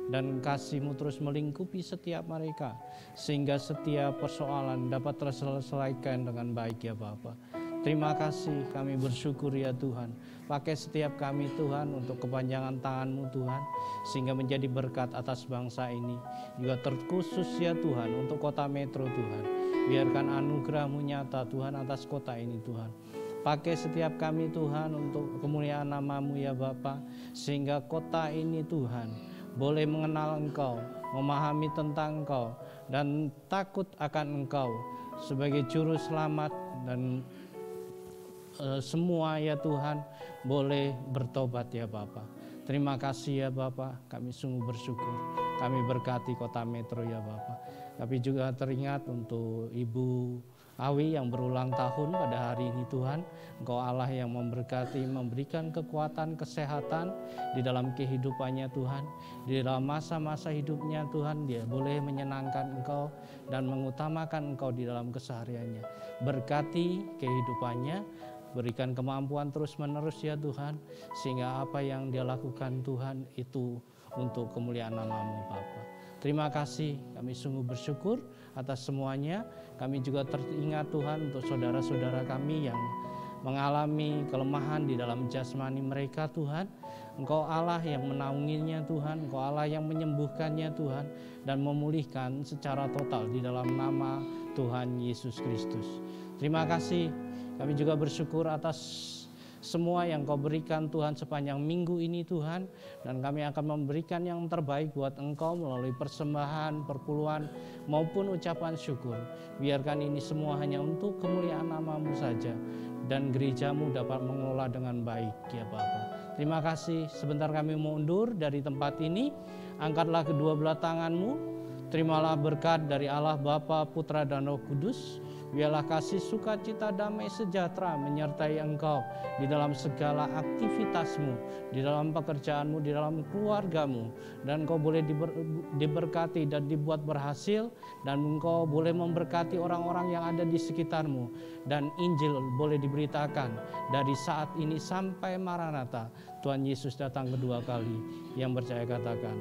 Dan kasih-Mu terus melingkupi setiap mereka, sehingga setiap persoalan dapat terselesaikan dengan baik ya Bapa. Terima kasih, kami bersyukur ya Tuhan. Pakai setiap kami Tuhan untuk kepanjangan tangan-Mu Tuhan, sehingga menjadi berkat atas bangsa ini. Juga terkhusus ya Tuhan untuk kota Metro Tuhan. Biarkan anugerah-Mu nyata Tuhan atas kota ini Tuhan. Pakai setiap kami Tuhan untuk kemuliaan nama-Mu ya Bapa, sehingga kota ini Tuhan boleh mengenal Engkau, memahami tentang Engkau, dan takut akan Engkau sebagai juru selamat, dan semua ya Tuhan boleh bertobat ya Bapa. Terima kasih ya Bapa, kami sungguh bersyukur. Kami berkati kota Metro ya Bapa. Kami juga teringat untuk Ibu Awi yang berulang tahun pada hari ini Tuhan. Engkau Allah yang memberkati, memberikan kekuatan, kesehatan di dalam kehidupannya Tuhan. Di dalam masa-masa hidupnya Tuhan, dia boleh menyenangkan Engkau dan mengutamakan Engkau di dalam kesehariannya. Berkati kehidupannya, berikan kemampuan terus-menerus ya Tuhan, sehingga apa yang dia lakukan Tuhan itu untuk kemuliaan nama-Mu Bapa. Terima kasih, kami sungguh bersyukur atas semuanya. Kami juga teringat Tuhan untuk saudara-saudara kami yang mengalami kelemahan di dalam jasmani mereka Tuhan. Engkau Allah yang menaunginya Tuhan, Engkau Allah yang menyembuhkannya Tuhan, dan memulihkan secara total di dalam nama Tuhan Yesus Kristus. Terima kasih, kami juga bersyukur atas semua yang Kau berikan Tuhan sepanjang minggu ini Tuhan. Dan kami akan memberikan yang terbaik buat Engkau melalui persembahan, perpuluhan maupun ucapan syukur. Biarkan ini semua hanya untuk kemuliaan nama-Mu saja, dan gereja-Mu dapat mengelola dengan baik ya Bapa. Terima kasih, sebentar kami mundur dari tempat ini. Angkatlah kedua belah tangan-Mu, terimalah berkat dari Allah Bapa, Putra dan Roh Kudus. Biarlah kasih, sukacita, damai, sejahtera menyertai Engkau di dalam segala aktivitasmu, di dalam pekerjaanmu, di dalam keluargamu. Dan Engkau boleh diberkati dan dibuat berhasil, dan Engkau boleh memberkati orang-orang yang ada di sekitarmu. Dan Injil boleh diberitakan dari saat ini sampai Maranatha, Tuhan Yesus datang kedua kali. Yang percaya katakan